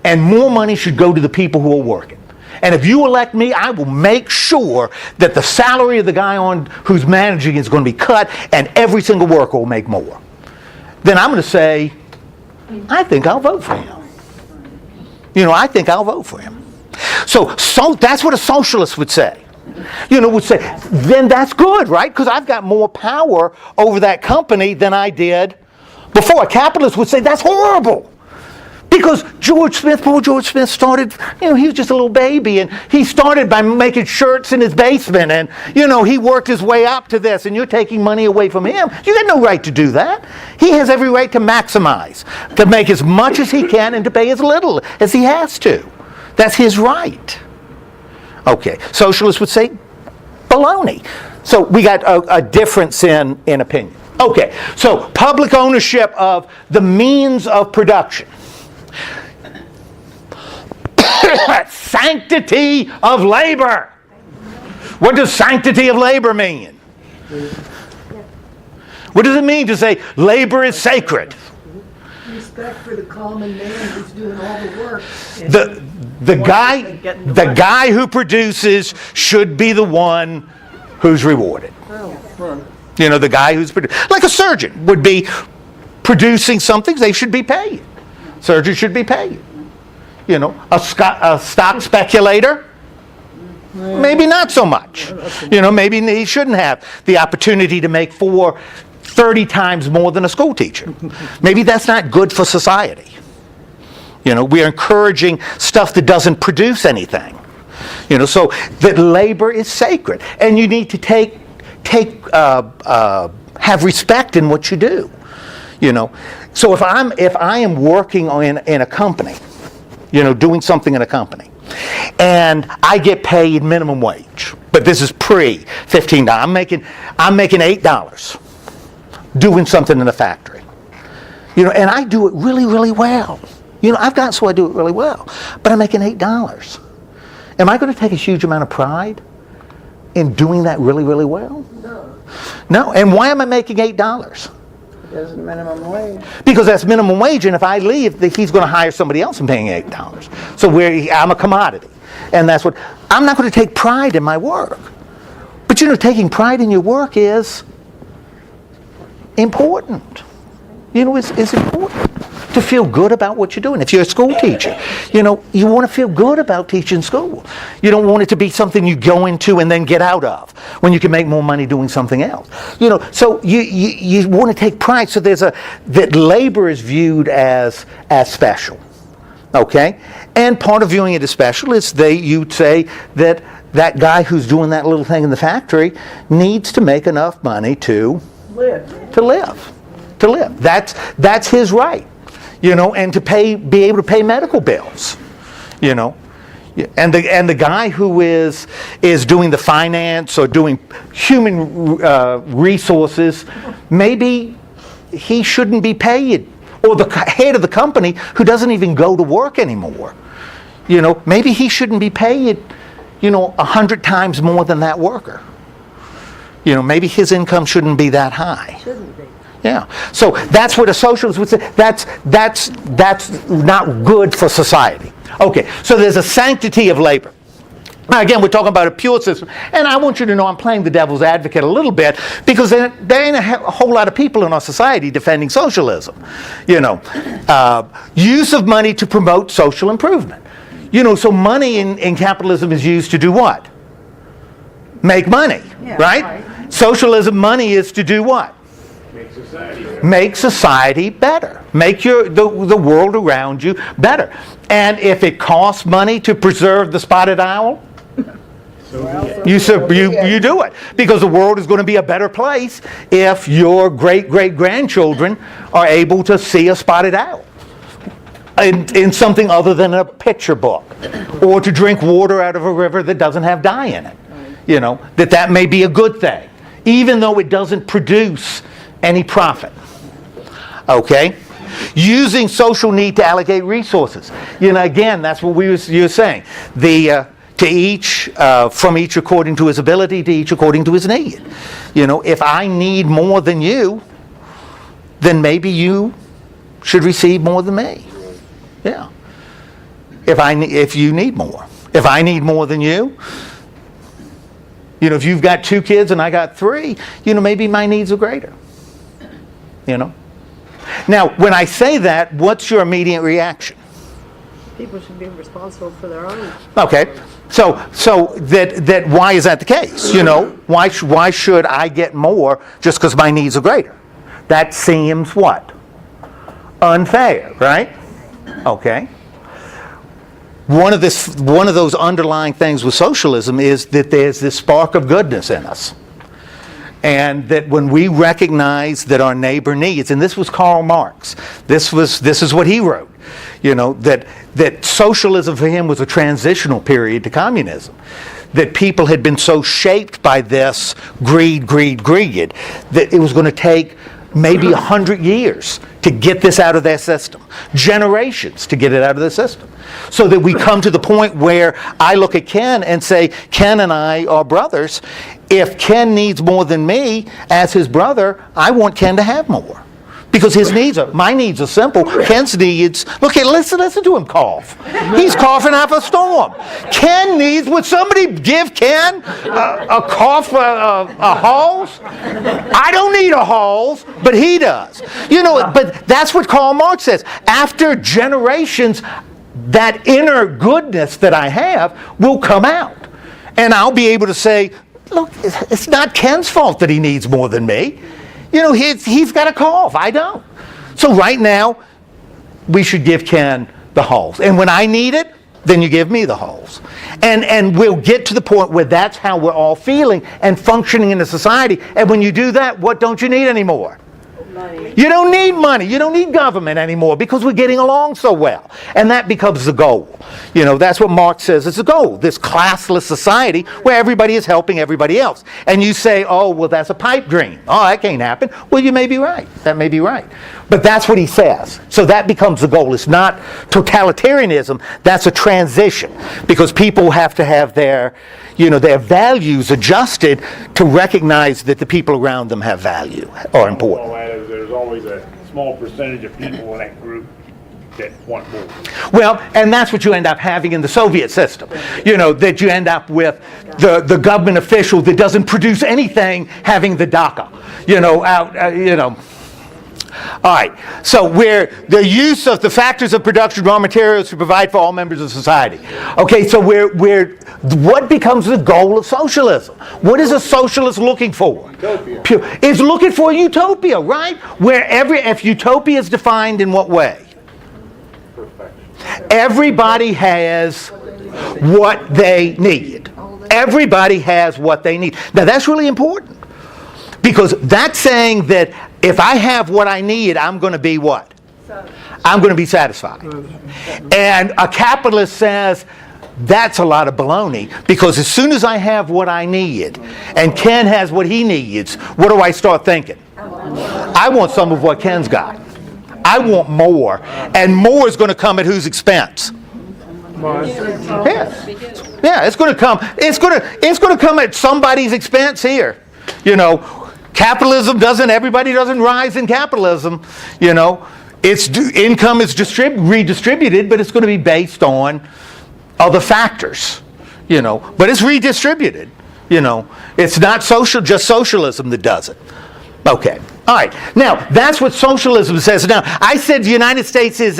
Speaker 1: And more money should go to the people who are working. And if you elect me, I will make sure that the salary of the guy who's managing is going to be cut and every single worker will make more. Then I'm going to say, I think I'll vote for him. I think I'll vote for him. So that's what a socialist would say. Would say, then that's good, right? Because I've got more power over that company than I did before. A capitalist would say, that's horrible. Because poor George Smith started, he was just a little baby, and he started by making shirts in his basement, and, he worked his way up to this, and you're taking money away from him. You got no right to do that. He has every right to maximize, to make as much as he can and to pay as little as he has to. That's his right. Okay, socialists would say, baloney. So we got a difference in opinion. Okay, so public ownership of the means of production. Sanctity of labor. What does sanctity of labor mean? What does it mean to say labor is sacred?
Speaker 3: Respect for the common man who's doing all the work.
Speaker 1: The guy who produces should be the one who's rewarded. The guy who's like a surgeon would be producing something, they should be paid. Surgeons should be paid. A stock speculator, maybe not so much. Maybe he shouldn't have the opportunity to make 30 times more than a school teacher. Maybe that's not good for society. We are encouraging stuff that doesn't produce anything. So that labor is sacred, and you need to have respect in what you do. So if I am working in a company, doing something in a company, and I get paid minimum wage, but this is pre-$15. I'm making $8 doing something in a factory. And I do it really, really well. I've gotten so I do it really well, but I'm making $8. Am I going to take a huge amount of pride in doing that really, really well? No. And why am I making $8?
Speaker 6: That's minimum wage.
Speaker 1: Because that's minimum wage, and if I leave, he's going to hire somebody else and paying $8. So I'm a commodity, and that's what I'm not going to take pride in my work. But taking pride in your work is important. It's important to feel good about what you're doing. If you're a school teacher, you want to feel good about teaching school. You don't want it to be something you go into and then get out of when you can make more money doing something else. So you want to take pride. So that labor is viewed as special. Okay? And part of viewing it as special is you'd say that that guy who's doing that little thing in the factory needs to make enough money to live. That's his right, and to be able to pay medical bills, And the guy who is doing the finance or doing human resources, maybe he shouldn't be paid. Or the head of the company who doesn't even go to work anymore. Maybe he shouldn't be paid, 100 times more than that worker. Maybe his income shouldn't be that high.
Speaker 11: Shouldn't be.
Speaker 1: Yeah. So that's what a socialist would say. That's not good for society. Okay. So there's a sanctity of labor. Now, again, we're talking about a pure system, and I want you to know I'm playing the devil's advocate a little bit because there ain't a whole lot of people in our society defending socialism. Use of money to promote social improvement. So money in capitalism is used to do what? Make money, right? Socialism money is to do what? Make society better. Make the world around you better. And if it costs money to preserve the spotted owl, you do it, because the world is going to be a better place if your great-great-grandchildren are able to see a spotted owl in something other than a picture book, or to drink water out of a river that doesn't have dye in it. That may be a good thing, even though it doesn't produce any profit. Okay? Using social need to allocate resources. Again, that's what you were saying. To each, from each according to his ability, to each according to his need. If I need more than you, then maybe you should receive more than me. Yeah. If you need more. If I need more than you, if you've got 2 kids and I got 3, maybe my needs are greater. Now, when I say that, what's your immediate reaction?
Speaker 11: People should be responsible for their own.
Speaker 1: Okay. So that why is that the case? Why should I get more just because my needs are greater? That seems what? Unfair, right? Okay. One of those underlying things with socialism is that there's this spark of goodness in us. And that when we recognize that our neighbor needs, and this was Karl Marx, this is what he wrote, that socialism for him was a transitional period to communism. That people had been so shaped by this greed, that it was going to take maybe 100 years to get this out of their system. Generations to get it out of their system. So that we come to the point where I look at Ken and say, Ken and I are brothers. If Ken needs more than me as his brother, I want Ken to have more. Because my needs are simple. Ken's needs, look here, listen to him cough. He's coughing up a storm. Ken needs, would somebody give Ken a cough, a hose? I don't need a hose, but he does. But that's what Karl Marx says. After generations, that inner goodness that I have will come out. And I'll be able to say, look, it's not Ken's fault that he needs more than me. He's got a cough. I don't. So right now, we should give Ken the hose. And when I need it, then you give me the hose. And we'll get to the point where that's how we're all feeling and functioning in a society. And when you do that, what don't you need anymore? Money. You don't need money. You don't need government anymore because we're getting along so well. And that becomes the goal. That's what Marx says is the goal. This classless society where everybody is helping everybody else. And you say, oh, well, that's a pipe dream. Oh, that can't happen. Well, you may be right. That may be right. But that's what he says. So that becomes the goal. It's not totalitarianism. That's a transition because people have to have their values adjusted to recognize that the people around them have value or important.
Speaker 8: There's always a small percentage of people in that group that want more.
Speaker 1: Well, and that's what you end up having in the Soviet system. That you end up with the government official that doesn't produce anything having the dacha. All right, so we're the use of the factors of production, raw materials to provide for all members of society. Okay, so we're what becomes the goal of socialism? What is a socialist looking for? Utopia. It's looking for utopia, right? If utopia is defined in what way?
Speaker 9: Perfection.
Speaker 1: Everybody has what they need. Everybody has what they need. Now that's really important, because that's saying that if I have what I need, I'm going to be what? I'm going to be satisfied. And a capitalist says, that's a lot of baloney, because as soon as I have what I need and Ken has what he needs, what do I start thinking? I want some of what Ken's got. I want more, and more is going to come at whose expense? Yeah, it's going to come. It's going to come at somebody's expense here. You know, everybody doesn't rise in capitalism. You know, income is redistributed, but it's going to be based on other factors. You know, but it's redistributed. You know, it's not just socialism that does it. Okay. All right. Now, that's what socialism says. Now, I said the United States is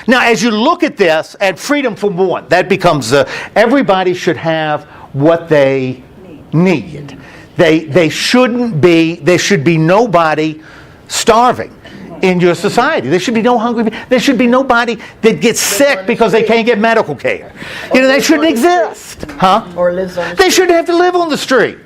Speaker 1: now, as you look at this, at freedom from want, that becomes, everybody should have what they need. There should be nobody starving in your society. There should be no hungry people. There should be nobody that gets sick because they can't get medical care. You know, they shouldn't exist. Huh?
Speaker 11: Or lives on the street.
Speaker 1: They shouldn't have to live on the street.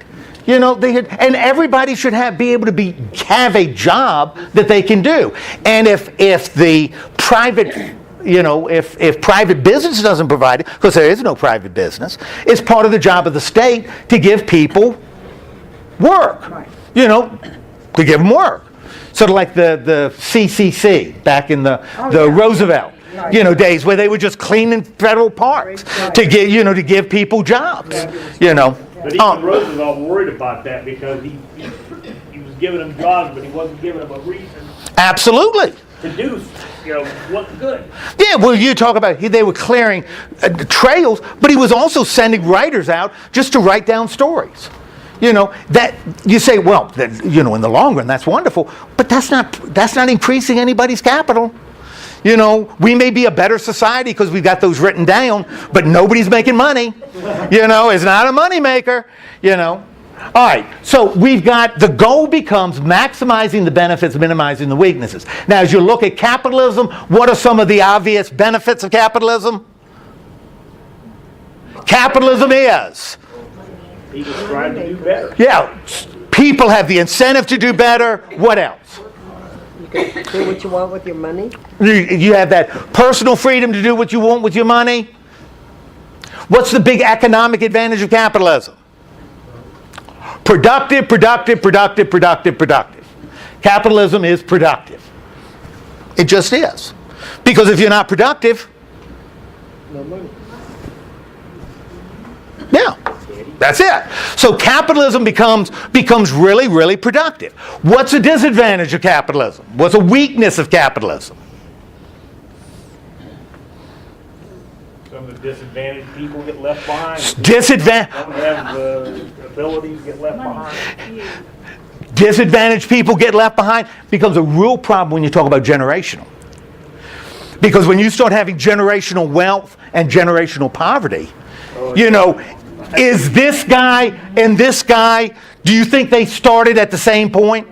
Speaker 1: You know, and everybody should be able to have a job that they can do. And if the private, you know, if private business doesn't provide it, because there is no private business, it's part of the job of the state to give people work. Right. You know, to give them work. Sort of like the CCC back in the Roosevelt, you know, days where they were just cleaning federal parks to give people jobs. You know.
Speaker 8: But even Roosevelt worried about that, because he was giving them jobs, but he wasn't giving them a reason.
Speaker 1: Absolutely.
Speaker 8: To do, you know, what's good.
Speaker 1: Yeah, well, you talk about they were clearing trails, but he was also sending writers out just to write down stories. You know, that you say, well, you know, in the long run, that's wonderful, but that's not increasing anybody's capital. You know, we may be a better society because we've got those written down, but nobody's making money. You know, it's not a money maker, you know. All right, so the goal becomes maximizing the benefits, minimizing the weaknesses. Now, as you look at capitalism, what are some of the obvious benefits of capitalism? Capitalism is.
Speaker 8: People trying to do better.
Speaker 1: Yeah, people have the incentive to do better. What else?
Speaker 11: You can do what you want with your money.
Speaker 1: You have that personal freedom to do what you want with your money. What's the big economic advantage of capitalism? Productive, productive, productive, productive, productive. Capitalism is productive. It just is. Because if you're not productive,
Speaker 5: No money.
Speaker 1: yeah. That's it. So capitalism becomes really, really productive. What's a disadvantage of capitalism? What's a weakness of capitalism?
Speaker 8: Some of the disadvantaged people get left behind.
Speaker 1: Don't
Speaker 8: have the abilities, get left behind.
Speaker 1: Disadvantaged people get left behind becomes a real problem when you talk about generational. Because when you start having generational wealth and generational poverty, you know, is this guy and this guy, do you think they started at the same point?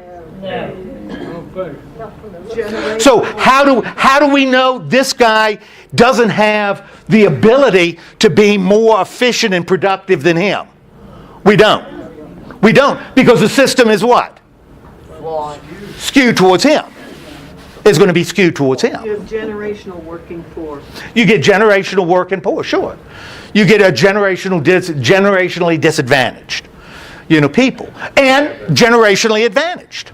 Speaker 1: So how do we know this guy doesn't have the ability to be more efficient and productive than him? We don't. We don't, because the system is what? Skewed towards him. It's going to be skewed towards him.
Speaker 3: You have generational working poor.
Speaker 1: You get generational working poor, sure. You get a generationally disadvantaged, you know, people, and generationally advantaged.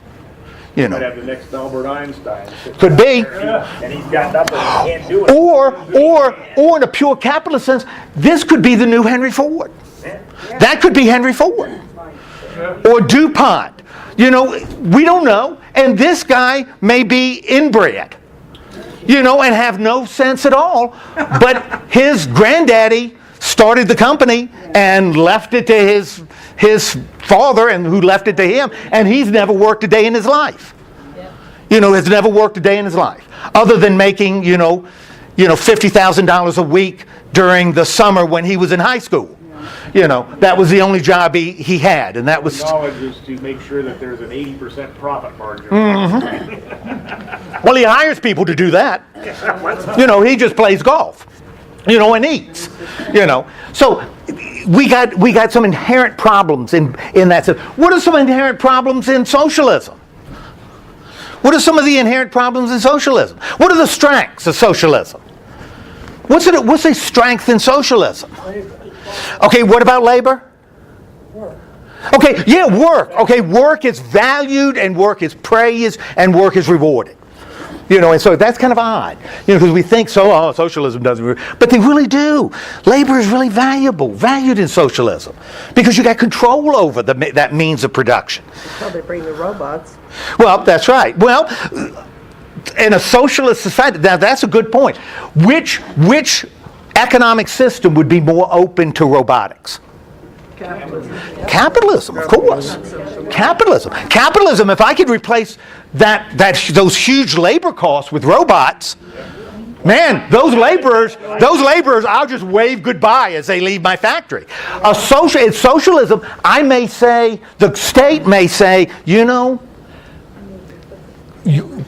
Speaker 1: You know,
Speaker 8: Might have the next Albert Einstein.
Speaker 1: could be.
Speaker 8: And he's got nothing, he can't do it.
Speaker 1: Or in a pure capitalist sense, this could be the new Henry Ford. That could be Henry Ford. Or DuPont. You know, we don't know. And this guy may be inbred, you know, and have no sense at all. But his granddaddy started the company and left it to his father, and who left it to him, and he's never worked a day in his life. You know, has never worked a day in his life, other than making, you know, $50,000 a week during the summer when he was in high school. You know, that was the only job he had, and that was.
Speaker 8: The knowledge is to make sure that there's an 80% profit margin.
Speaker 1: Well, he hires people to do that. You know, he just plays golf. and eats, So we got some inherent problems in that sense. What are some inherent problems in socialism? What are some of the inherent problems in socialism? What are the strengths of socialism? What's a strength in socialism? Okay, what about labor? Okay, yeah, work. Okay, work is valued and work is praised and work is rewarded. And so that's kind of odd, because we think socialism doesn't, but they really do. Labor is really valued in socialism, because you got control over that means of production.
Speaker 11: Well, they bring the robots.
Speaker 1: Well, that's right. Well, in a socialist society, now that's a good point. Which economic system would be more open to robotics? Capitalism, of course. Capitalism. If I could replace those huge labor costs with robots, man, those laborers, I'll just wave goodbye as they leave my factory. In socialism, I may say, the state may say,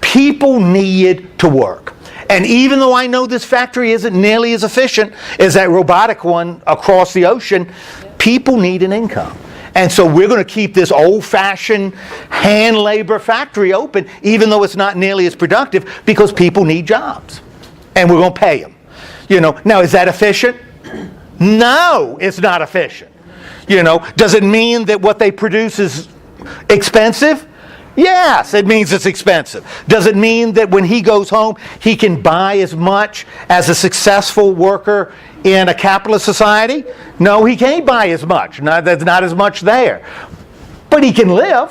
Speaker 1: people need to work. And even though I know this factory isn't nearly as efficient as that robotic one across the ocean, people need an income. And so we're going to keep this old-fashioned hand labor factory open, even though it's not nearly as productive, because people need jobs. And we're going to pay them. Now, is that efficient? No, it's not efficient. Does it mean that what they produce is expensive? Yes, it means it's expensive. Does it mean that when he goes home, he can buy as much as a successful worker in a capitalist society? No, he can't buy as much. There's not as much there. But he can live,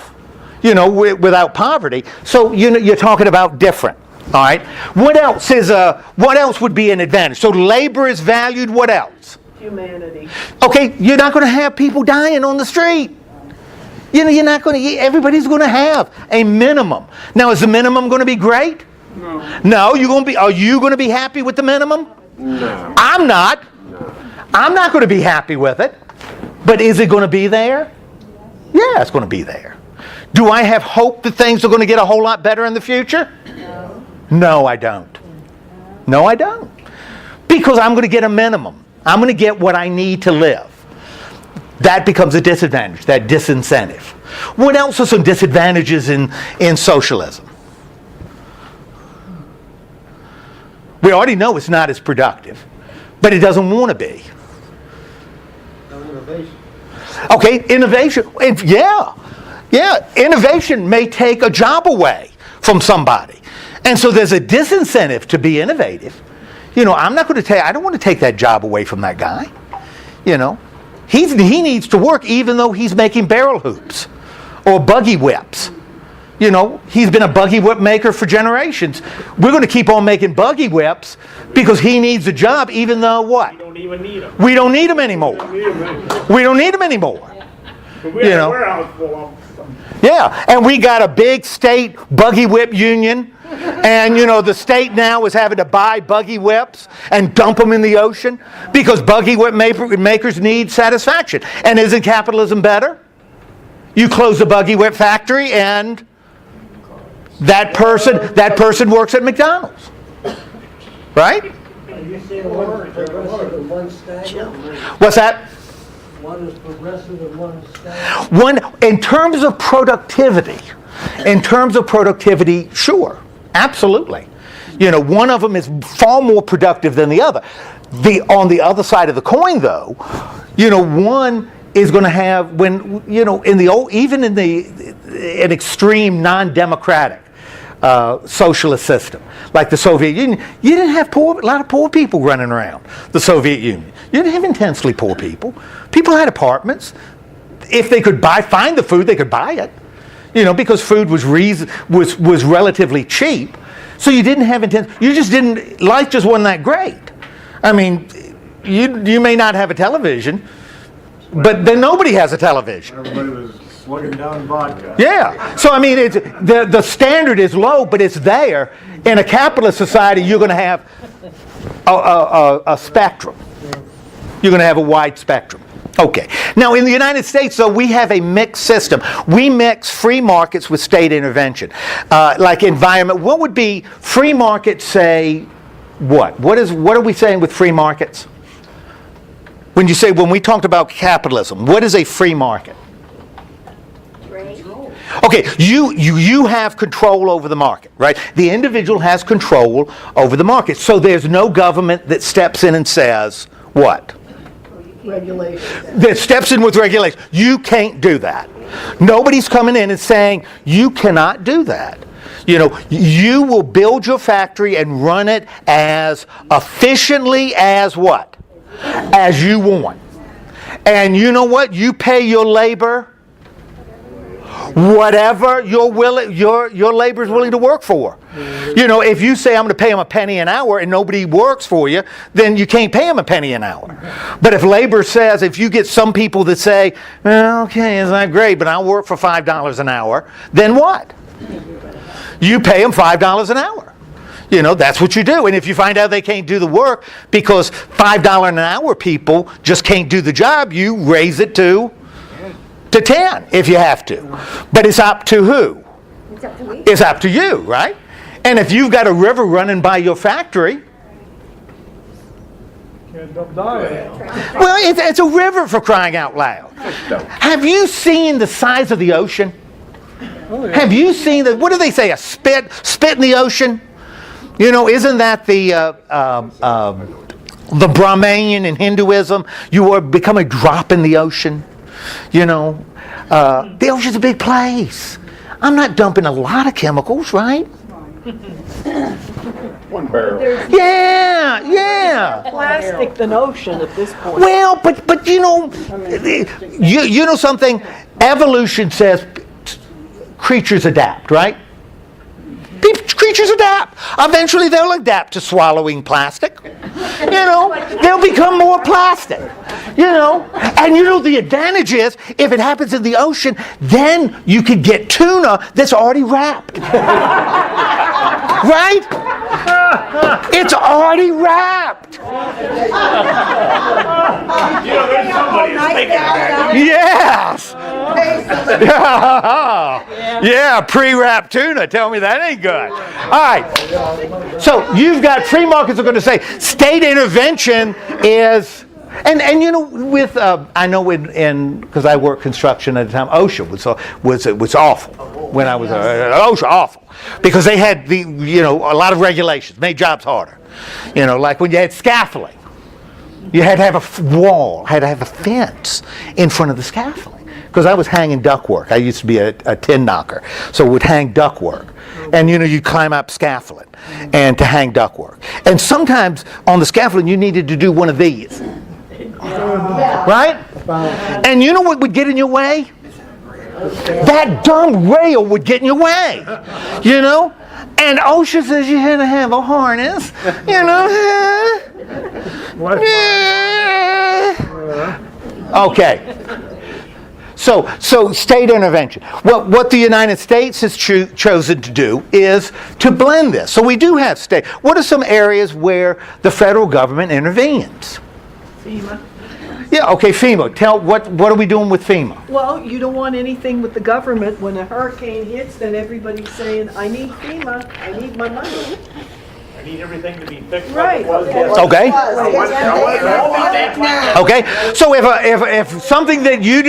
Speaker 1: without poverty. So, you're talking about different. All right. What else would be an advantage? So labor is valued. What else?
Speaker 3: Humanity.
Speaker 1: Okay, you're not going to have people dying on the street. You're not going to. Everybody's going to have a minimum. Now, is the minimum going to be great? No. Are you going to be happy with the minimum?
Speaker 4: No.
Speaker 1: I'm not.
Speaker 4: No.
Speaker 1: I'm not going to be happy with it. But is it going to be there? Yeah, it's going to be there. Do I have hope that things are going to get a whole lot better in the future? No, I don't. No, I don't. Because I'm going to get a minimum. I'm going to get what I need to live. That becomes a disadvantage, that disincentive. What else are some disadvantages in socialism? We already know it's not as productive, but it doesn't want to be.
Speaker 5: No innovation.
Speaker 1: Okay, innovation. Yeah. Innovation may take a job away from somebody. And so there's a disincentive to be innovative. I'm not going to I don't want to take that job away from that guy. He needs to work even though he's making barrel hoops or buggy whips. He's been a buggy whip maker for generations. We're going to keep on making buggy whips because he needs a job even though what?
Speaker 8: We don't even need them.
Speaker 1: We don't need them anymore. We don't need them anymore.
Speaker 8: We have a warehouse full of them.
Speaker 1: Yeah, and we got a big state buggy whip union. And the state now is having to buy buggy whips and dump them in the ocean because buggy whip makers need satisfaction. And isn't capitalism better? You close the buggy whip factory and that person works at McDonald's. Right?
Speaker 5: You say one is progressive and one stagnant?
Speaker 1: What's that?
Speaker 5: One is progressive and one is stagnant?
Speaker 1: In terms of productivity, sure. Absolutely. One of them is far more productive than the other. On the other side of the coin, though, one is going to have even in an extreme non-democratic socialist system like the Soviet Union, you didn't have a lot of poor people running around the Soviet Union. You didn't have intensely poor people. People had apartments. If they could find the food, they could buy it. Because food was relatively cheap, so you didn't have life just wasn't that great. I mean, you may not have a television, but then nobody has a television.
Speaker 2: Everybody was slugging down vodka.
Speaker 1: Yeah, so I mean, the standard is low, but it's there. In a capitalist society, you're going to have a spectrum. You're going to have a wide spectrum. Okay. Now, in the United States, though, we have a mixed system. We mix free markets with state intervention. Like environment, what would be free markets, say, what? What are we saying with free markets? When we talked about capitalism, what is a free market? Okay, you have control over the market, right? The individual has control over the market. So there's no government that steps in and says, what?
Speaker 3: Regulation.
Speaker 1: That steps in with regulation. You can't do that. Nobody's coming in and saying, you cannot do that. You will build your factory and run it as efficiently as what? As you want. And you know what? You pay your labor whatever your labor is willing to work for. If you say I'm going to pay them a penny an hour and nobody works for you, then you can't pay them a penny an hour. But if labor says, if you get some people that say, well, okay, it's not great, but I'll work for $5 an hour, then what? You pay them $5 an hour. That's what you do. And if you find out they can't do the work because $5 an hour people just can't do the job, you raise it to 10 if you have to. But it's up to who?
Speaker 7: It's up to me.
Speaker 1: It's up to you, right? And if you've got a river running by your factory,
Speaker 2: Can't dump diet.
Speaker 1: well, it's a river for crying out loud. Have you seen the size of the ocean?
Speaker 2: Oh, yeah.
Speaker 1: Have you seen what do they say? A spit in the ocean? Isn't that the Brahmanian in Hinduism? You are become a drop in the ocean. The ocean's a big place. I'm not dumping a lot of chemicals, right?
Speaker 9: One barrel.
Speaker 1: Yeah.
Speaker 3: Plastic than ocean at this point.
Speaker 1: Well, but you know something? Evolution says creatures adapt, right? Creatures adapt. Eventually they'll adapt to swallowing plastic. They'll become more plastic. And the advantage is if it happens in the ocean, then you could get tuna that's already wrapped. Right? It's already wrapped.
Speaker 8: There's somebody who's thinking that.
Speaker 1: Yes. Yeah, pre-wrapped tuna. Tell me that ain't good. All right. So you've got free markets are going to say state intervention is, and with I know because I worked construction at the time, OSHA was awful when I was OSHA awful because they had a lot of regulations, made jobs harder. Like when you had scaffolding, you had to have a wall, had to have a fence in front of the scaffolding. Because I was hanging ductwork. I used to be a tin knocker. So would hang ductwork. And you climb up scaffolding and to hang ductwork. And sometimes on the scaffolding you needed to do one of these. Right? And you know what would get in your way? That dumb rail would get in your way. And OSHA says you had to have a harness. Okay. So state intervention. Well, what the United States has chosen to do is to blend this. So we do have state. What are some areas where the federal government intervenes?
Speaker 3: FEMA.
Speaker 1: Yeah, okay, FEMA. What are we doing with FEMA?
Speaker 3: Well, you don't want anything with the government. When a hurricane hits, then everybody's saying, I need FEMA, I need my money.
Speaker 8: I need everything to be fixed
Speaker 3: Right.
Speaker 8: like it was.
Speaker 1: Okay. Okay. So if something that you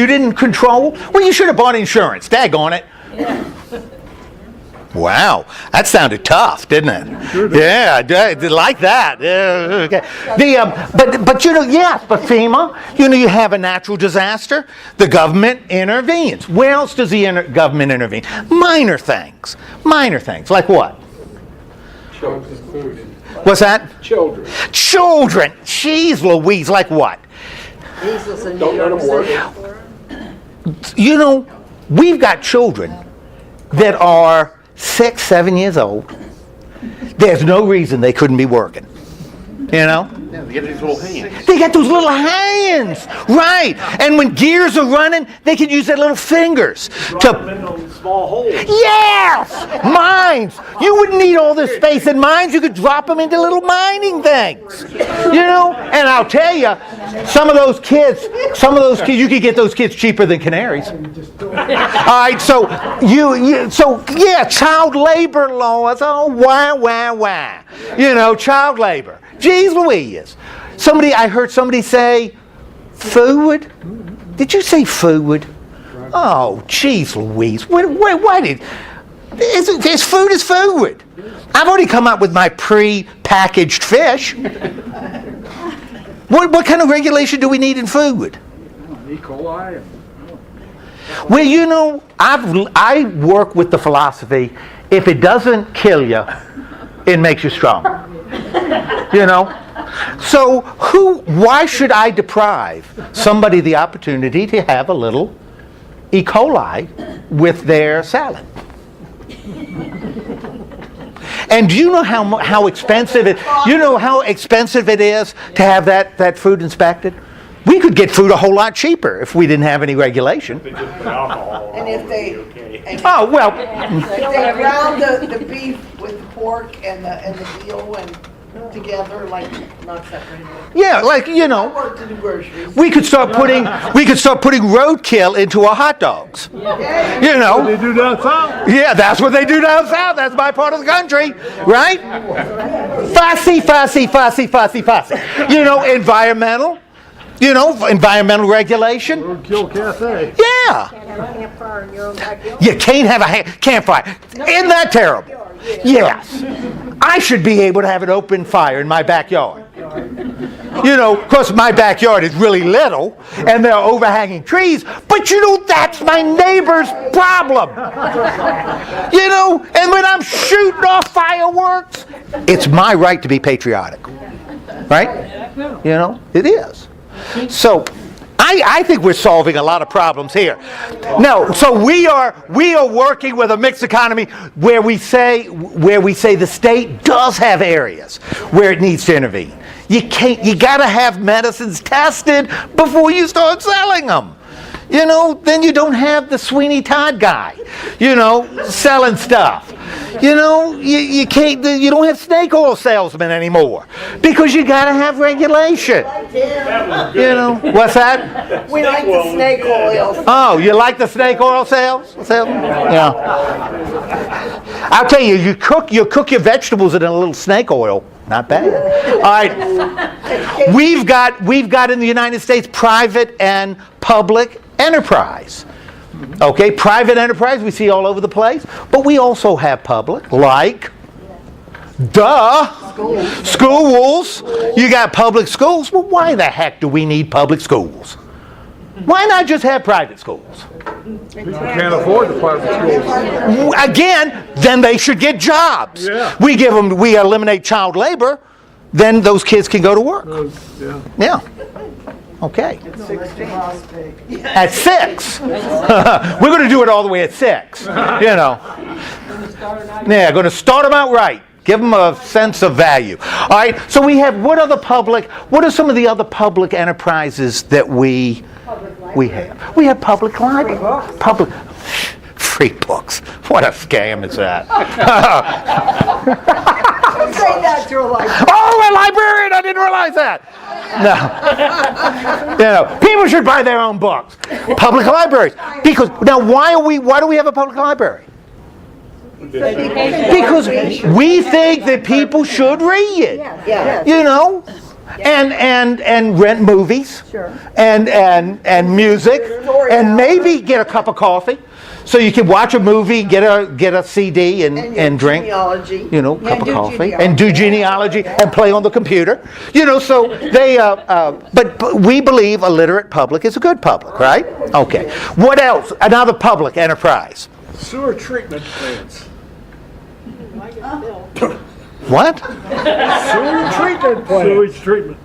Speaker 1: didn't control, well, you should have bought insurance. Daggone it.
Speaker 3: Yeah.
Speaker 1: Wow, that sounded tough, didn't it? Sure did. Yeah, like that. Yeah, okay. But yes, but FEMA, you have a natural disaster, the government intervenes. Where else does the government intervene? Minor things, like what?
Speaker 9: Children. Food.
Speaker 1: What's that?
Speaker 9: Children.
Speaker 1: Children. Jeez Louise, like what?
Speaker 9: Don't let them work.
Speaker 1: We've got children that are 6, 7 years old. There's no reason they couldn't be working.
Speaker 9: Yeah, they get these little hands.
Speaker 1: They got those little hands, right? And when gears are running, they can use their little fingers to.
Speaker 8: Small holes.
Speaker 1: Yes, mines. You wouldn't need all this space in mines. You could drop them into little mining things, you know. And I'll tell you, some of those kids, you could get those kids cheaper than canaries. All right, so child labor laws. Oh, wah. You know, child labor. Jeez Louise. I heard somebody say, food? Did you say food? Oh, jeez Louise. Why did... food is food. I've already come up with my pre-packaged fish. What kind of regulation do we need in food?
Speaker 2: E. coli.
Speaker 1: Well, you know, I work with the philosophy, if it doesn't kill you, it makes you stronger. You know? So why should I deprive somebody the opportunity to have a little E. coli with their salad? And do you know how expensive it is to have that food inspected? We could get food a whole lot cheaper if we didn't have any regulation.
Speaker 12: And if they
Speaker 1: If
Speaker 12: they ground the beef with the pork and the veal and together, like not separated.
Speaker 1: Yeah, like, you know,
Speaker 12: I worked in the groceries.
Speaker 1: we could start putting roadkill into our hot dogs. You know.
Speaker 2: They do down south.
Speaker 1: Yeah, that's what they do down south. That's my part of the country, right? Fussy. You know, environmental regulation.
Speaker 2: Roadkill cafe.
Speaker 1: Yeah.
Speaker 7: Can't have a campfire in your own backyard.
Speaker 1: You can't have a campfire. Isn't that terrible? Yes. I should be able to have an open fire in my backyard. You know, of course my backyard is really little and there are overhanging trees, but you know, that's my neighbor's problem. You know, and when I'm shooting off fireworks, it's my right to be patriotic. Right? You know, it is. So I think we're solving a lot of problems here. No, so we are working with a mixed economy where we say the state does have areas where it needs to intervene. You got to have medicines tested before you start selling them. You know, then you don't have the Sweeney Todd guy, you know, selling stuff. You know, you don't have snake oil salesmen anymore because you got to have regulation. You know, what's that?
Speaker 12: We like the snake oil.
Speaker 1: Oh, you like the snake oil sales? Yeah. I'll tell you, you cook your vegetables in a little snake oil. Not bad. All right. We've got in the United States private and public enterprise. Okay, private enterprise we see all over the place, but we also have public, like schools. You got public schools. Well, why the heck do we need public schools? Why not just have private schools?
Speaker 2: People can't afford the private schools.
Speaker 1: Again, then they should get jobs.
Speaker 2: Yeah.
Speaker 1: We eliminate child labor, then those kids can go to work. Yeah. Okay. At 6. We're going to do it all the way at 6. You know. Yeah, going to start them out right. Give them a sense of value. All right. So we have what are some of the other public enterprises that we have? We have public libraries. Free books. What a scam is that?
Speaker 12: Don't say that to a librarian.
Speaker 1: Oh, a librarian! I didn't realize that. No. You know, people should buy their own books. Public libraries. Because now, why do we have a public library? Because we think that people should read. You know, and rent movies, and music, and maybe get a cup of coffee. So you can watch a movie, get a CD, and drink,
Speaker 12: genealogy.
Speaker 1: you know, cup of coffee, and do genealogy, and play on the computer. You know, so they. But we believe a literate public is a good public, right? Okay. What else? Another public enterprise.
Speaker 2: Sewer treatment plants.
Speaker 1: What?
Speaker 2: Sewer treatment plants. Sewage treatment.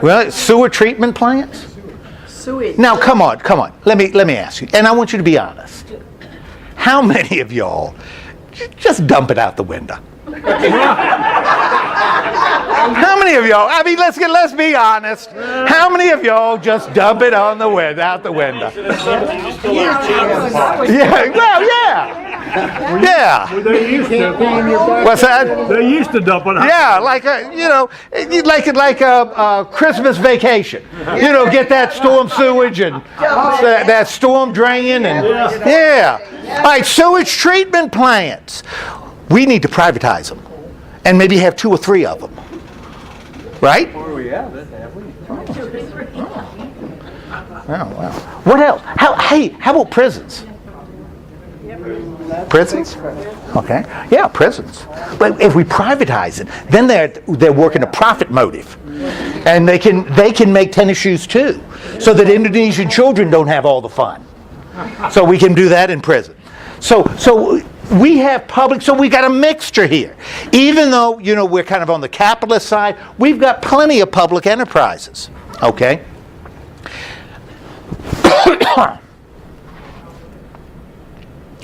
Speaker 1: Well, sewer treatment plants.
Speaker 12: Sewage.
Speaker 1: Now, come on. Let me ask you, and I want you to be honest. How many of y'all just dump it out the window? How many of y'all, I mean, let's be honest. How many of y'all just dump it on the window, out the window? Yeah, well, yeah. Yeah.
Speaker 2: They used to.
Speaker 1: What's that?
Speaker 2: They used to dump it out.
Speaker 1: Yeah, like a, like a Christmas vacation. Get that storm sewage and that storm drain and yeah. All right, sewage treatment plants. We need to privatize them, and maybe have 2 or 3 of them. Right?
Speaker 2: Oh yeah, that have we.
Speaker 1: Oh, wow. What else? How about prisons? Prisons? Okay. Yeah, prisons. But if we privatize it, then they're working a profit motive. And they can make tennis shoes too, so that Indonesian children don't have all the fun. So we can do that in prison. So we have public, so we got a mixture here. Even though, we're kind of on the capitalist side, we've got plenty of public enterprises. Okay?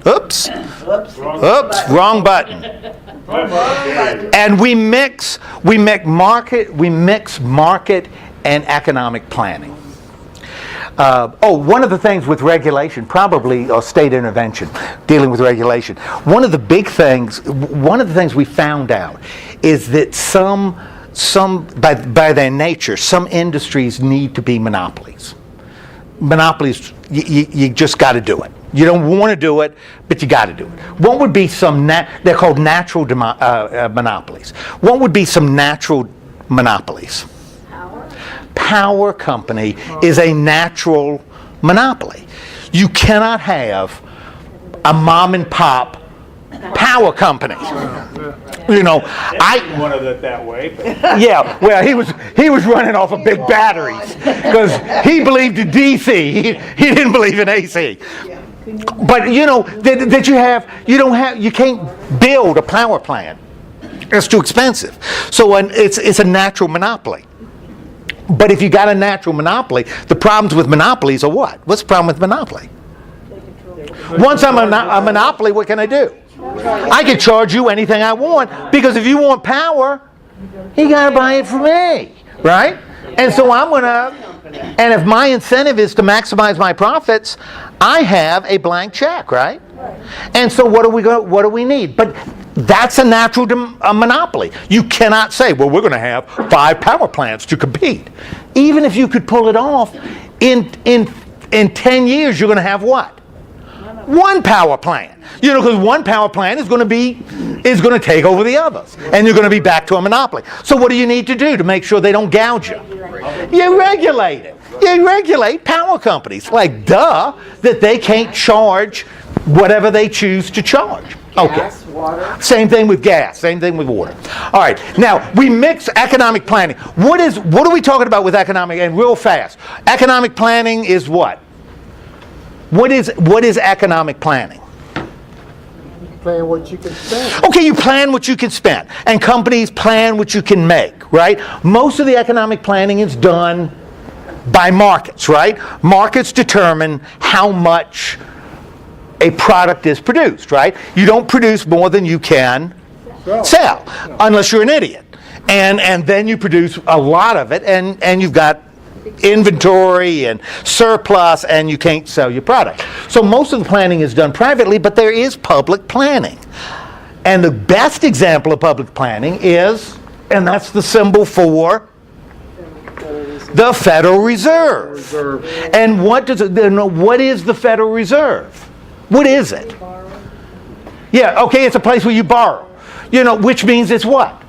Speaker 1: Oops, wrong button. And we mix market and economic planning. One of the things with regulation, probably state intervention, dealing with regulation. One of the things we found out is that some by their nature, some industries need to be monopolies. Monopolies, you just got to do it. You don't want to do it, but you got to do it. What would be some, they're called natural monopolies. What would be some natural monopolies? Power company is a natural monopoly. You cannot have a mom and pop power company.
Speaker 8: I wanted it that way.
Speaker 1: Yeah, well, he was running off of big batteries because he believed in DC. He didn't believe in AC. But that you can't build a power plant. It's too expensive. So it's a natural monopoly. But if you got a natural monopoly, the problems with monopolies are what? What's the problem with monopoly? Once I'm a monopoly, what can I do? I can charge you anything I want, because if you want power, you got to buy it from me, right? And so and if my incentive is to maximize my profits, I have a blank check, right? And so what do we need? But that's a natural monopoly. You cannot say, well, we're going to have 5 power plants to compete. Even if you could pull it off, in 10 years, you're going to have what? 1 power plant. Because 1 power plant is going to take over the others, and you're going to be back to a monopoly. So what do you need to do to make sure they don't gouge you? You regulate it. You regulate power companies. Like, duh, that they can't charge whatever they choose to charge. Okay.
Speaker 11: Gas, water.
Speaker 1: Same thing with gas. Same thing with water. All right. Now we mix economic planning. What are we talking about with economic? And real fast. Economic planning is what? What is economic planning?
Speaker 5: Plan what you can spend.
Speaker 1: Okay, you plan what you can spend, and companies plan what you can make, right? Most of the economic planning is done by markets, right? Markets determine how much a product is produced, right? You don't produce more than you can sell, unless you're an idiot. And then you produce a lot of it, and you've got inventory and surplus, and you can't sell your product. So most of the planning is done privately, but there is public planning. And the best example of public planning is, and that's the symbol for the Federal Reserve. And what is the Federal Reserve? What is it? Yeah, okay, it's a place where you borrow. Which means it's what?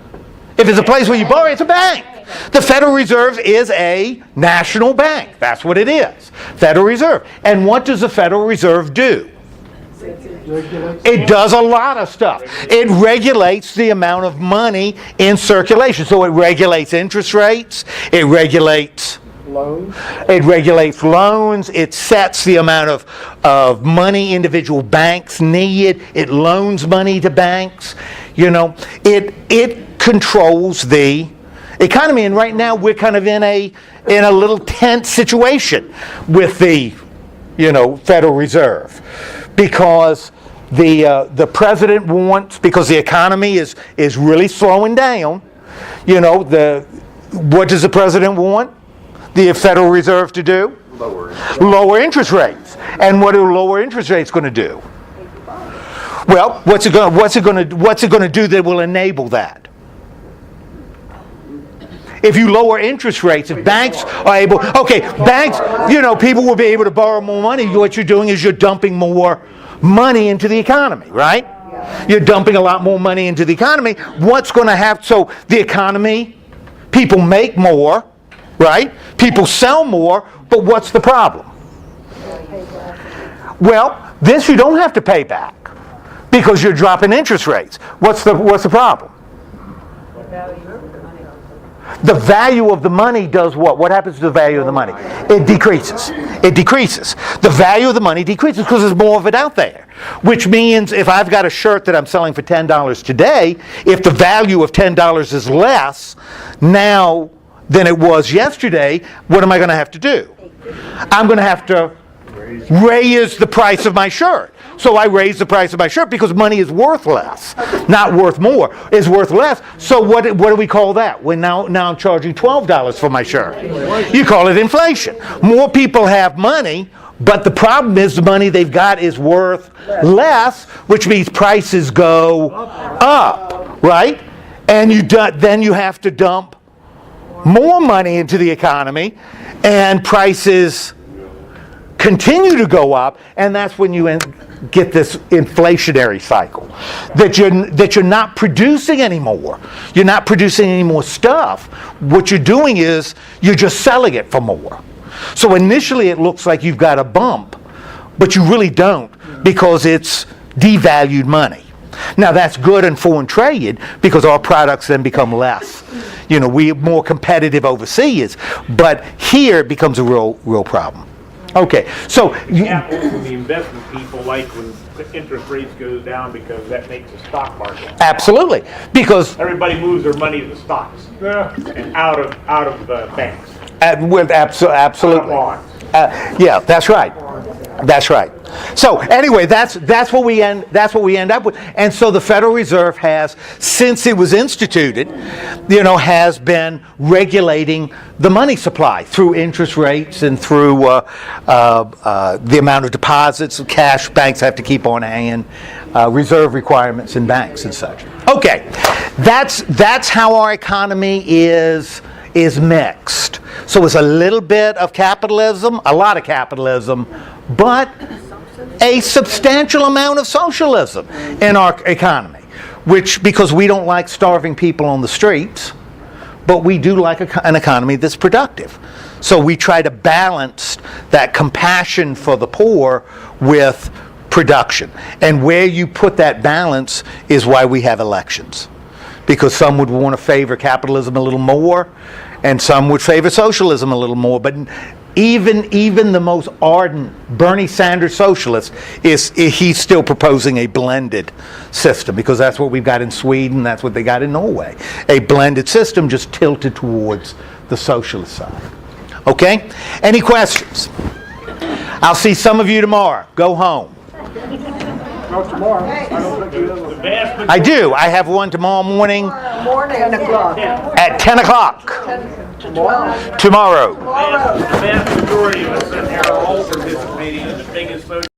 Speaker 1: If it's a place where you borrow, it's a bank. The Federal Reserve is a national bank. That's what it is. Federal Reserve. And what does the Federal Reserve do? It does a lot of stuff. It regulates the amount of money in circulation. So it regulates interest rates. It regulates
Speaker 5: Loans.
Speaker 1: It regulates loans. It sets the amount of money individual banks need. It loans money to banks. It controls the economy. And right now we're kind of in a little tense situation with the Federal Reserve, because the president wants, because the economy is really slowing down, what does the president want the Federal Reserve to do? Lower interest rates. And what are lower interest rates going to do? Well, what's it going to do that will enable that? If you lower interest rates, if banks are able, banks, people will be able to borrow more money. What you're doing is you're dumping more money into the economy, right? You're dumping a lot more money into the economy. What's going to happen? So the economy, people make more, right? People sell more, but what's the problem? Well, this you don't have to pay back because you're dropping interest rates. What's the problem? The value of the money does what? What happens to the value of the money? It decreases. It decreases. The value of the money decreases because there's more of it out there. Which means if I've got a shirt that I'm selling for $10 today, if the value of $10 is less now than it was yesterday, what am I going to have to do? I'm going to have to raise the price of my shirt. So I raise the price of my shirt because money is worth less, not worth more. It's worth less. So what do we call that? When now I'm charging $12 for my shirt. You call it inflation. More people have money, but the problem is the money they've got is worth less, which means prices go up, right? And then you have to dump more money into the economy, and prices continue to go up, and that's when you get this inflationary cycle that you're not producing anymore. You're not producing any more stuff. What you're doing is you're just selling it for more. So initially it looks like you've got a bump, but you really don't because it's devalued money. Now that's good in foreign trade because our products then become less. We're more competitive overseas, but here it becomes a real problem. Okay, so
Speaker 8: Capital from the investment people like when interest rates goes down because that makes the stock market.
Speaker 1: Absolutely, because
Speaker 8: Everybody moves their money to the stocks and out of the banks.
Speaker 1: Absolutely.
Speaker 8: Bonds.
Speaker 1: Yeah, that's right. That's right. So anyway, that's what we end up with. And so the Federal Reserve has, since it was instituted, has been regulating the money supply through interest rates and through the amount of deposits of cash banks have to keep on hand, reserve requirements in banks and such. Okay, that's how our economy is mixed. So it's a little bit of capitalism, a lot of capitalism, but a substantial amount of socialism in our economy, because we don't like starving people on the streets, but we do like an economy that's productive. So we try to balance that compassion for the poor with production. And where you put that balance is why we have elections. Because some would want to favor capitalism a little more, and some would favor socialism a little more. But even the most ardent Bernie Sanders socialist he's still proposing a blended system, because that's what we've got in Sweden, that's what they got in Norway. A blended system just tilted towards the socialist side. Okay? Any questions? I'll see some of you tomorrow. Go home.
Speaker 2: Not tomorrow. I don't think you have
Speaker 1: I do. I have one tomorrow morning
Speaker 12: 10 o'clock.
Speaker 1: at 10 o'clock. Tomorrow.
Speaker 8: The vast majority of us in here are all participating in the biggest social